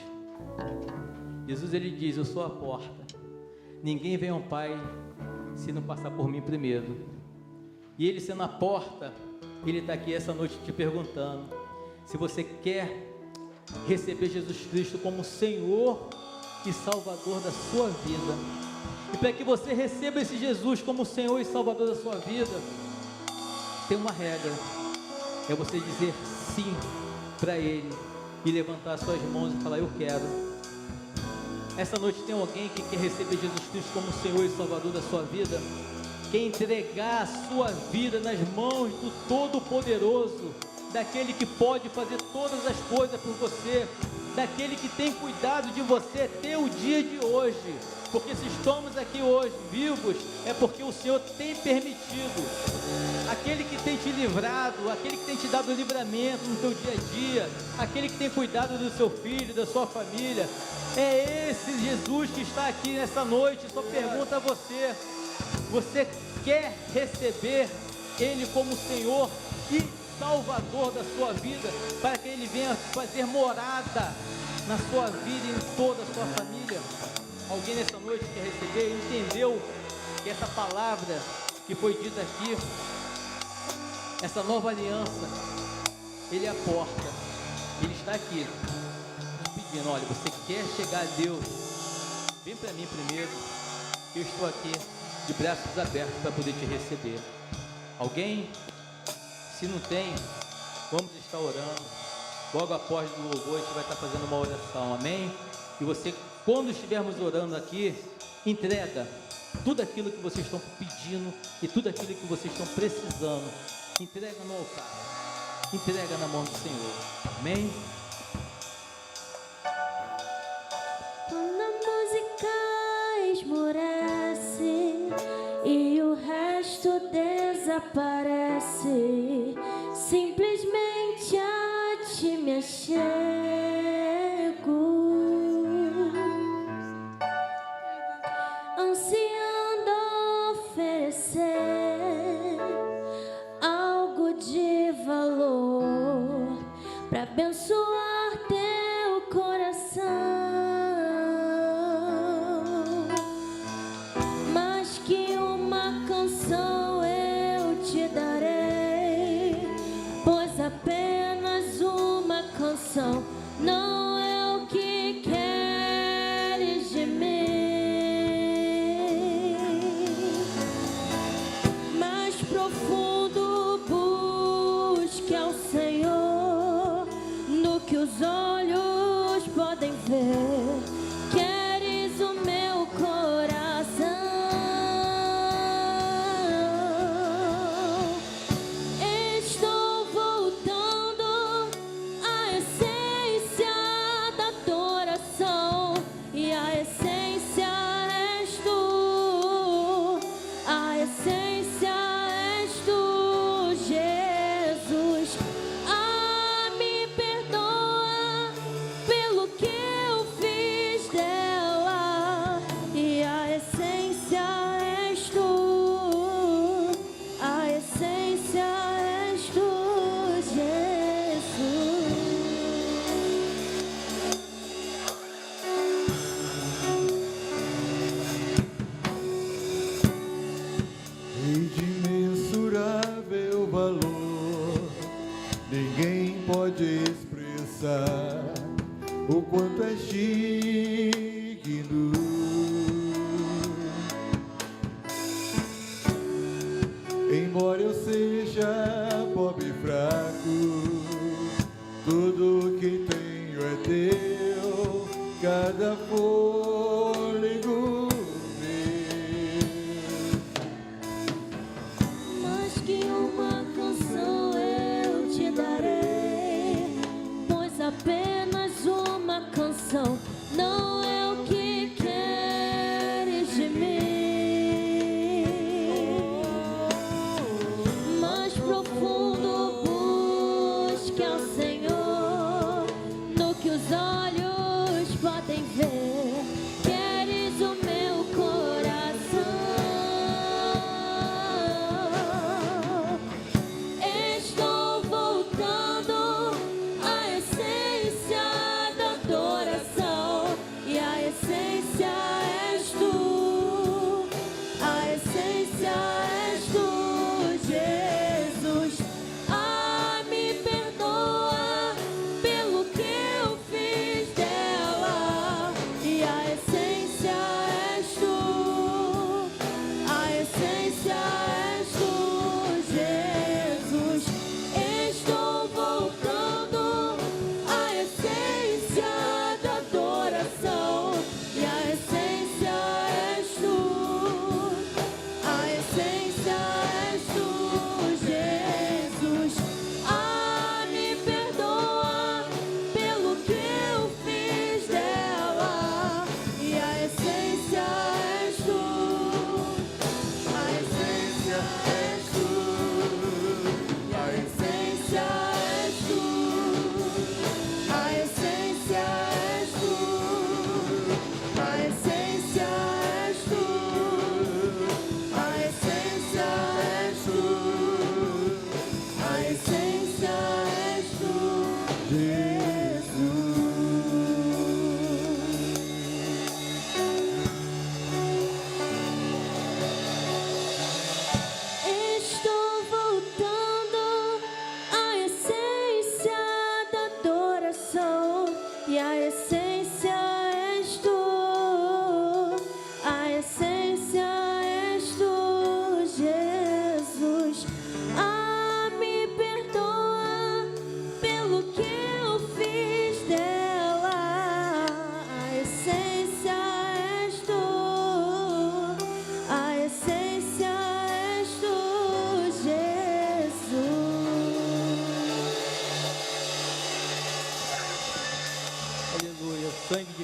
Jesus, Ele diz, eu sou a porta, ninguém vem ao Pai se não passar por mim primeiro. E Ele sendo a porta, Ele está aqui essa noite te perguntando, se você quer receber Jesus Cristo como Senhor e Salvador da sua vida. E para que você receba esse Jesus como Senhor e Salvador da sua vida, tem uma regra, é você dizer sim para Ele e levantar as suas mãos e falar, eu quero. Essa noite tem alguém que quer receber Jesus Cristo como Senhor e Salvador da sua vida? Quer entregar a sua vida nas mãos do Todo-Poderoso, daquele que pode fazer todas as coisas por você, daquele que tem cuidado de você até o dia de hoje, porque se estamos aqui hoje vivos, é porque o Senhor tem permitido, aquele que tem te livrado, aquele que tem te dado livramento no teu dia a dia, aquele que tem cuidado do seu filho, da sua família, é esse Jesus que está aqui nessa noite. Só pergunta a você, você quer receber Ele como Senhor e Salvador da sua vida, para que Ele venha fazer morada na sua vida e em toda a sua família. Alguém nessa noite quer receber, entendeu que essa palavra que foi dita aqui, essa nova aliança, Ele é a porta, Ele está aqui te pedindo: olha, você quer chegar a Deus? Vem para mim primeiro, eu estou aqui de braços abertos para poder te receber. Alguém? Se não tem, vamos estar orando. Logo após o louvor, a gente vai estar fazendo uma oração, amém? E você, quando estivermos orando aqui, entrega tudo aquilo que vocês estão pedindo e tudo aquilo que vocês estão precisando. Entrega no altar, entrega na mão do Senhor, amém? Quando a música esmorece e o resto desaparece, simplesmente a ti me achego, ansiando oferecer algo de valor para abençoar teu coração. Mais que uma canção eu te darei, pois apenas uma canção não é o que queres de mim. Mais profundo busque ao Senhor, no que os olhos podem ver. Queres o meu coração? Estou voltando à essência da adoração, e a essência és tu, a essência és tu, Jesus. Me perdoa pelo que eu fiz dela, e a essência és tu, a essência és tu, Jesus. E de imensurável valor, ninguém pode expressar o quanto és digno. Embora eu seja pobre e fraco, tudo que tenho é teu, cada fôlego meu. Mais que uma canção eu te darei, pois apenas uma canção não é o que queres de mim. Mais profundo busque ao Senhor, no que os olhos podem ver.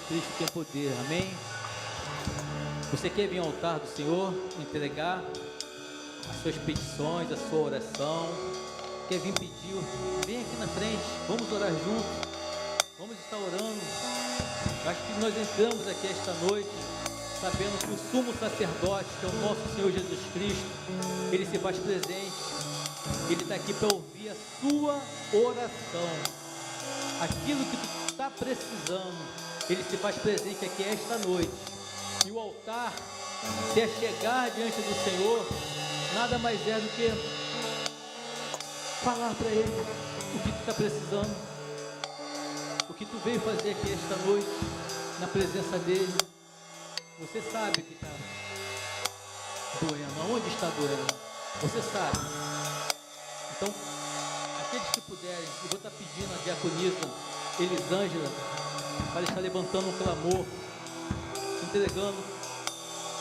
Cristo tem poder, amém? Você quer vir ao altar do Senhor, entregar as suas petições, a sua oração, quer vir pedir, vem aqui na frente, vamos orar juntos, vamos estar orando. Acho que nós entramos aqui esta noite, sabendo que o sumo sacerdote, que é o nosso Senhor Jesus Cristo, Ele se faz presente, Ele está aqui para ouvir a sua oração, aquilo que tu está precisando, Ele se faz presente aqui esta noite. E o altar, se é chegar diante do Senhor, nada mais é do que falar para Ele o que tu está precisando, o que tu veio fazer aqui esta noite, na presença dEle. Você sabe que está doendo, aonde está doendo, você sabe. Então, aqueles que puderem, eu vou estar pedindo a diaconisa Elisângela para estar levantando um clamor, entregando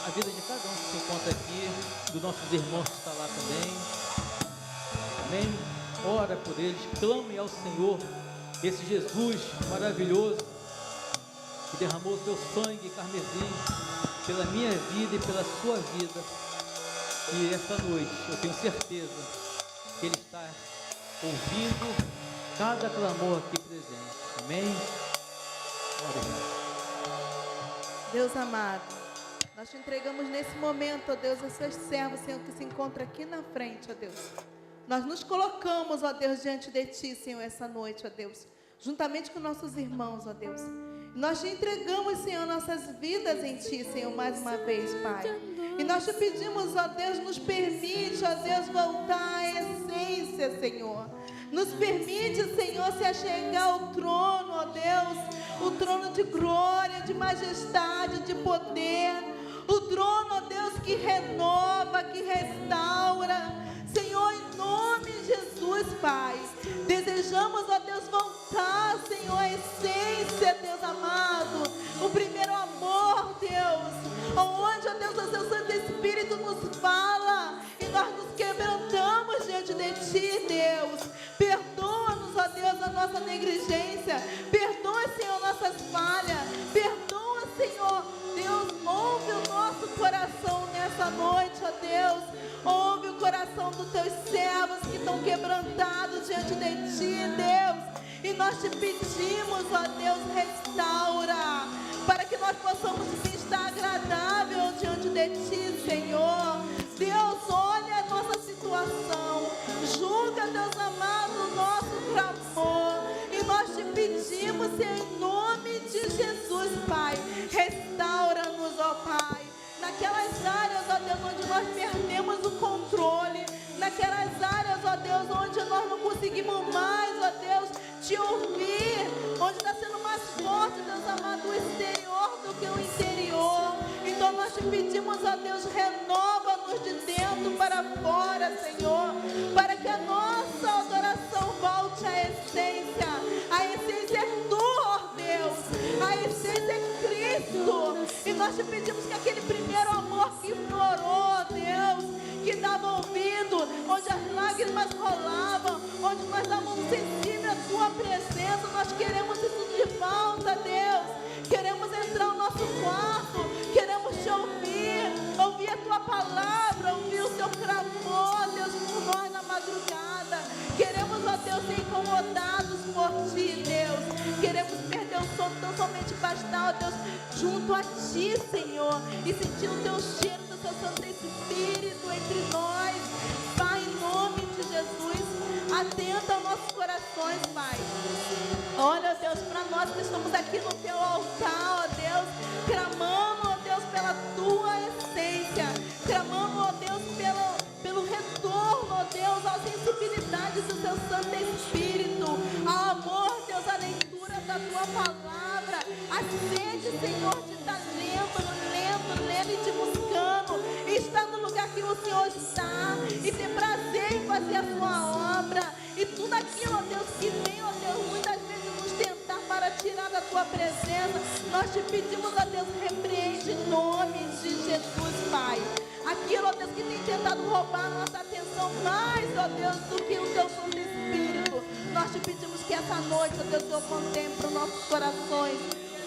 a vida de cada um que se encontra aqui, dos nossos irmãos que está lá também. Amém? Ora por eles, clame ao Senhor, esse Jesus maravilhoso, que derramou seu sangue carmesim pela minha vida e pela sua vida. E esta noite, eu tenho certeza que Ele está ouvindo cada clamor aqui presente. Amém? Ora, irmão. Deus amado, nós te entregamos nesse momento, ó Deus, as suas servas, Senhor, que se encontram aqui na frente, ó Deus. Nós nos colocamos, ó Deus, diante de Ti, Senhor, essa noite, ó Deus, juntamente com nossos irmãos, ó Deus. Nós te entregamos, Senhor, nossas vidas em Ti, Senhor, mais uma vez, Pai. E nós te pedimos, ó Deus, nos permite, ó Deus, voltar à essência, Senhor. Nos permite, Senhor, se achegar ao trono, ó Deus, o trono de glória, de majestade, de poder, o trono, ó Deus, que renova, que restaura. Senhor, em nome de Jesus, Pai, desejamos, ó Deus, voltar, Senhor, à essência, Deus amado, o primeiro amor, Deus, onde, ó Deus, o Seu Santo Espírito nos fala e nós nos quebrantamos diante de Ti, Deus. Perdoa-nos, ó Deus, a nossa negligência, perdoa, Senhor, nossas falhas, perdoa, Senhor, Deus, ouve o nosso coração nessa noite, ó Deus, ouve o coração dos Teus servos que estão quebrantados diante de Ti, Deus, e nós te pedimos, ó Deus, restaura, para que nós possamos estar agradável diante de Ti, Senhor. Deus, olha a nossa situação, julga, Deus amado, o nosso clamor, e nós te pedimos, em nome de Jesus, Pai, restaura-nos, ó Pai, naquelas áreas, ó Deus, onde nós perdemos o controle, naquelas áreas, ó Deus, onde nós não conseguimos mais, ó Deus, te ouvir, onde está sendo mais forte, Deus amado, o exterior do que o interior. Então nós te pedimos, ó Deus, renova-nos de dentro para fora, Senhor, para que a nossa adoração volte à essência. A essência é Tu, ó Deus, a essência é Cristo. E nós te pedimos que aquele primeiro amor que florou, Deus, que dava ouvido, onde as lágrimas rolavam, onde nós estávamos sensíveis à Tua presença, nós queremos isso de volta, Deus. Queremos entrar no nosso quarto, queremos te ouvir a Tua palavra, ouvir o Teu clamor, Deus, por nós na madrugada. Queremos, ó Deus, ser incomodados por Ti, Deus. Queremos perder o sono tão somente bastar, ó Deus, junto a Ti, Senhor, e sentir o Teu cheiro do Teu Santo Espírito entre nós. Pai, em nome de Jesus, atenta aos nossos corações, Pai. Olha, Deus, para nós que estamos aqui no Teu altar, ó Deus, clamando, ó Deus, pela Tua essência, clamando, ó Deus, pelo retorno, ó Deus, às sensibilidades do Teu Santo Espírito, ao amor, Deus, à leitura da Tua palavra, a sede, Senhor, de estar lendo e te buscando, e estar no lugar que o Senhor está, e ter prazer em fazer a Sua obra, e tudo aquilo, ó Deus, que vem, ó Deus, muitas vezes nos tentar para tirar da Tua presença, nós te pedimos, ó Deus, repreende em nome de Jesus, Pai. Aquilo, ó Deus, que tem tentado roubar a nossa atenção mais, ó Deus, do que o Teu Santo Espírito. Nós te pedimos que essa noite, ó Deus, Senhor, contemple os nossos corações.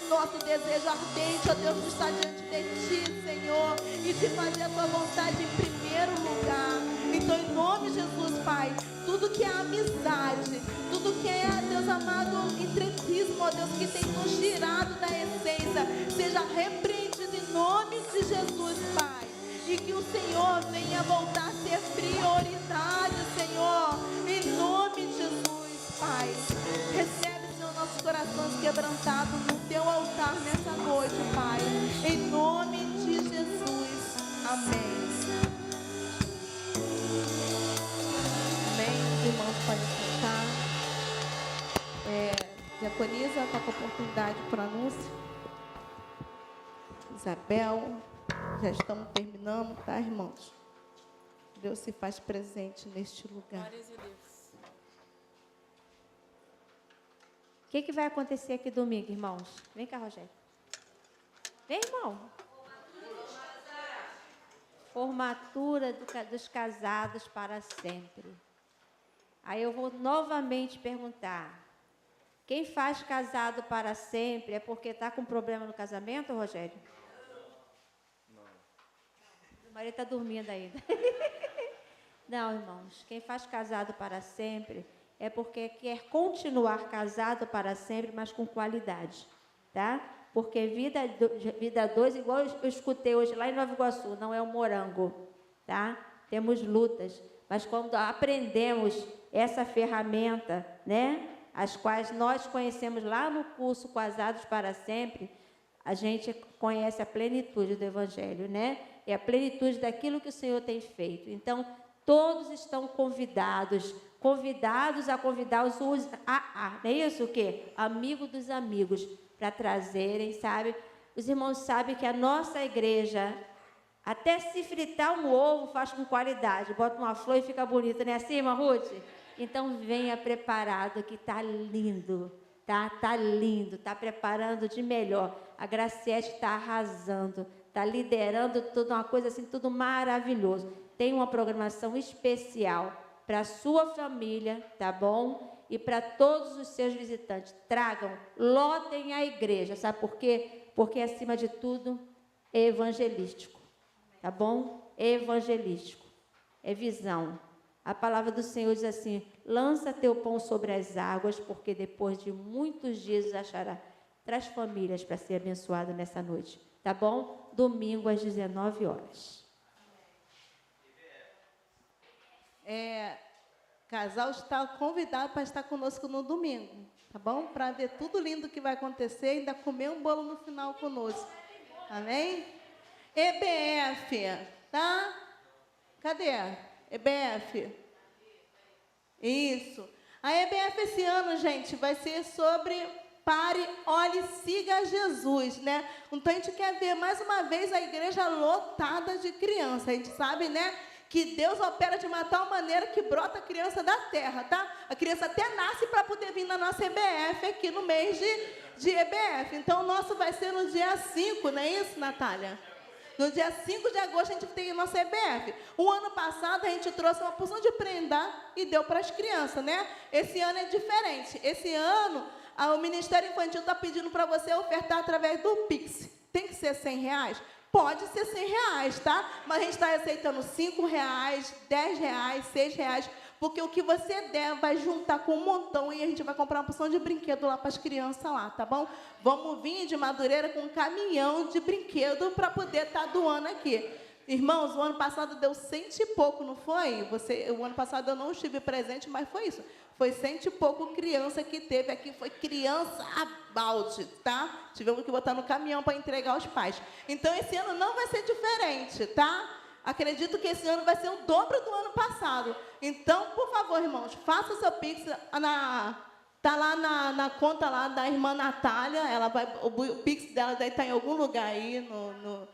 nosso desejo ardente, ó Deus, de estar diante de Ti, Senhor, e de fazer a Tua vontade em primeiro lugar. Então, em nome de Jesus, Pai, tudo que é amizade, tudo que é, Deus amado, entretismo, ó Deus, que tem nos tirado da essência, seja repreendido em nome de Jesus, Pai. E que o Senhor venha voltar a ser prioridade, Senhor, em nome de Jesus, Pai. Recebe, Senhor, nossos corações quebrantados no Teu altar nessa noite, Pai. Em nome de Jesus. Amém. Amém. Os irmãos podem sentar. Diaconisa, está com oportunidade para anúncio. Isabel, já estamos terminando, tá, irmãos? Deus se faz presente neste lugar. Glórias a Deus. O que vai acontecer aqui domingo, irmãos? Vem cá, Rogério. Vem, irmão. Formatura dos casados para sempre. Aí eu vou novamente perguntar. Quem faz casado para sempre é porque está com problema no casamento, Rogério? Não. O marido está dormindo ainda. Não, irmãos. Quem faz casado para sempre é porque quer continuar casado para sempre, mas com qualidade, tá? Porque vida dois, igual eu escutei hoje lá em Nova Iguaçu, não é um morango, tá? Temos lutas, mas quando aprendemos essa ferramenta, né? As quais nós conhecemos lá no curso Casados para Sempre, a gente conhece a plenitude do Evangelho, né? É a plenitude daquilo que o Senhor tem feito. Então, todos estão convidados a convidar os não é isso o quê? Amigo dos amigos, para trazerem, sabe? Os irmãos sabem que a nossa igreja, até se fritar um ovo, faz com qualidade. Bota uma flor e fica bonita, não é assim, irmã Ruth? Então, venha preparado, que está lindo, tá? Está lindo, está preparando de melhor. A Graciete está arrasando, está liderando tudo, uma coisa assim, tudo maravilhoso. Tem uma programação especial para a sua família, tá bom? E para todos os seus visitantes. Tragam, lotem a igreja, sabe por quê? Porque, acima de tudo, é evangelístico, tá bom? É evangelístico, é visão. A palavra do Senhor diz assim, lança teu pão sobre as águas, porque depois de muitos dias achará. Traz famílias para ser abençoado nessa noite, tá bom? Domingo às 19 horas. Casal está convidado para estar conosco no domingo, tá bom? Para ver tudo lindo que vai acontecer e ainda comer um bolo no final conosco. Amém? EBF, tá? Cadê? EBF. Isso. A EBF esse ano, gente, vai ser sobre pare, olhe, siga Jesus, né? Então a gente quer ver mais uma vez a igreja lotada de crianças. A gente sabe, né? Que Deus opera de uma tal maneira que brota a criança da terra, tá? A criança até nasce para poder vir na nossa EBF aqui no mês de EBF. Então, o nosso vai ser no dia 5, não é isso, Natália? No dia 5 de agosto, a gente tem a nossa EBF. O ano passado, a gente trouxe uma porção de prenda e deu para as crianças, né? Esse ano é diferente. Esse ano, o Ministério Infantil está pedindo para você ofertar através do Pix. Tem que ser R$100? Pode ser R$100, tá? Mas a gente está aceitando R$5, R$10, R$6, porque o que você der vai juntar com um montão e a gente vai comprar uma porção de brinquedo lá para as crianças lá, tá bom? Vamos vir de Madureira com um caminhão de brinquedo para poder estar doando aqui. Irmãos, o ano passado deu 100 e pouco, não foi? O ano passado eu não estive presente, mas foi isso. Foi 100 e pouco criança que teve aqui, foi criança a balde, tá? Tivemos que botar no caminhão para entregar aos pais. Então, esse ano não vai ser diferente, tá? Acredito que esse ano vai ser o dobro do ano passado. Então, por favor, irmãos, faça o seu Pix. Está lá na conta lá da irmã Natália. O Pix dela deve estar em algum lugar aí no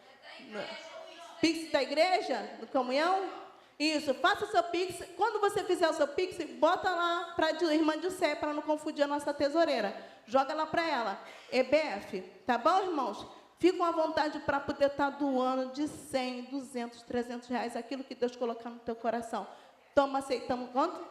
Pix da igreja, no comunhão. Isso, faça o seu Pix. Quando você fizer o seu Pix, bota lá para a irmã Dilcé, para não confundir a nossa tesoureira. Joga lá para ela. EBF, tá bom, irmãos? Ficam à vontade para poder estar doando de 100, 200, 300 reais, aquilo que Deus colocar no teu coração. Toma, aceitamos quanto?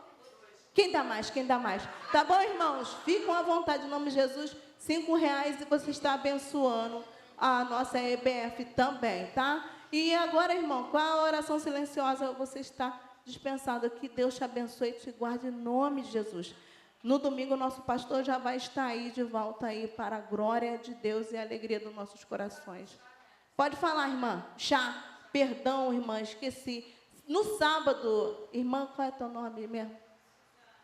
Quem dá mais? Quem dá mais? Tá bom, irmãos? Ficam à vontade, em nome de Jesus. R$ 5 e você está abençoando a nossa EBF também, tá? E agora, irmão, qual a oração silenciosa você está dispensado? Que Deus te abençoe e te guarde em nome de Jesus. No domingo, o nosso pastor já vai estar aí, de volta aí, para a glória de Deus e a alegria dos nossos corações. Pode falar, irmã. Chá. Perdão, irmã, esqueci. No sábado, irmã, qual é teu nome mesmo?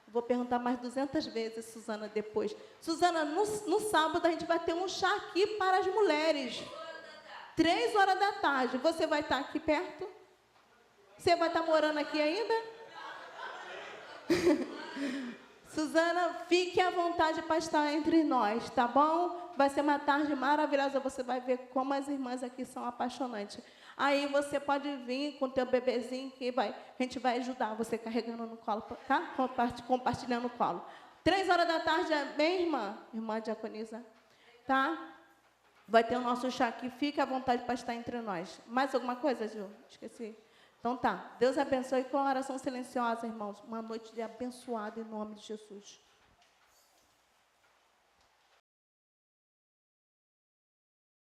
Vou perguntar mais 200 vezes, Suzana, depois. Suzana, no sábado a gente vai ter um chá aqui para as mulheres. 3 horas da tarde. Você vai estar aqui perto? Você vai estar morando aqui ainda? Suzana, fique à vontade para estar entre nós, tá bom? Vai ser uma tarde maravilhosa. Você vai ver como as irmãs aqui são apaixonantes. Aí você pode vir com o teu bebezinho que a gente vai ajudar você carregando no colo, tá? Compartilhando no colo. 3 horas da tarde, bem, irmã? Irmã Diaconisa, tá? Vai ter o nosso chá aqui. Fique à vontade para estar entre nós. Mais alguma coisa, Gil? Esqueci. Então tá. Deus abençoe com a oração silenciosa, irmãos. Uma noite de abençoada em nome de Jesus.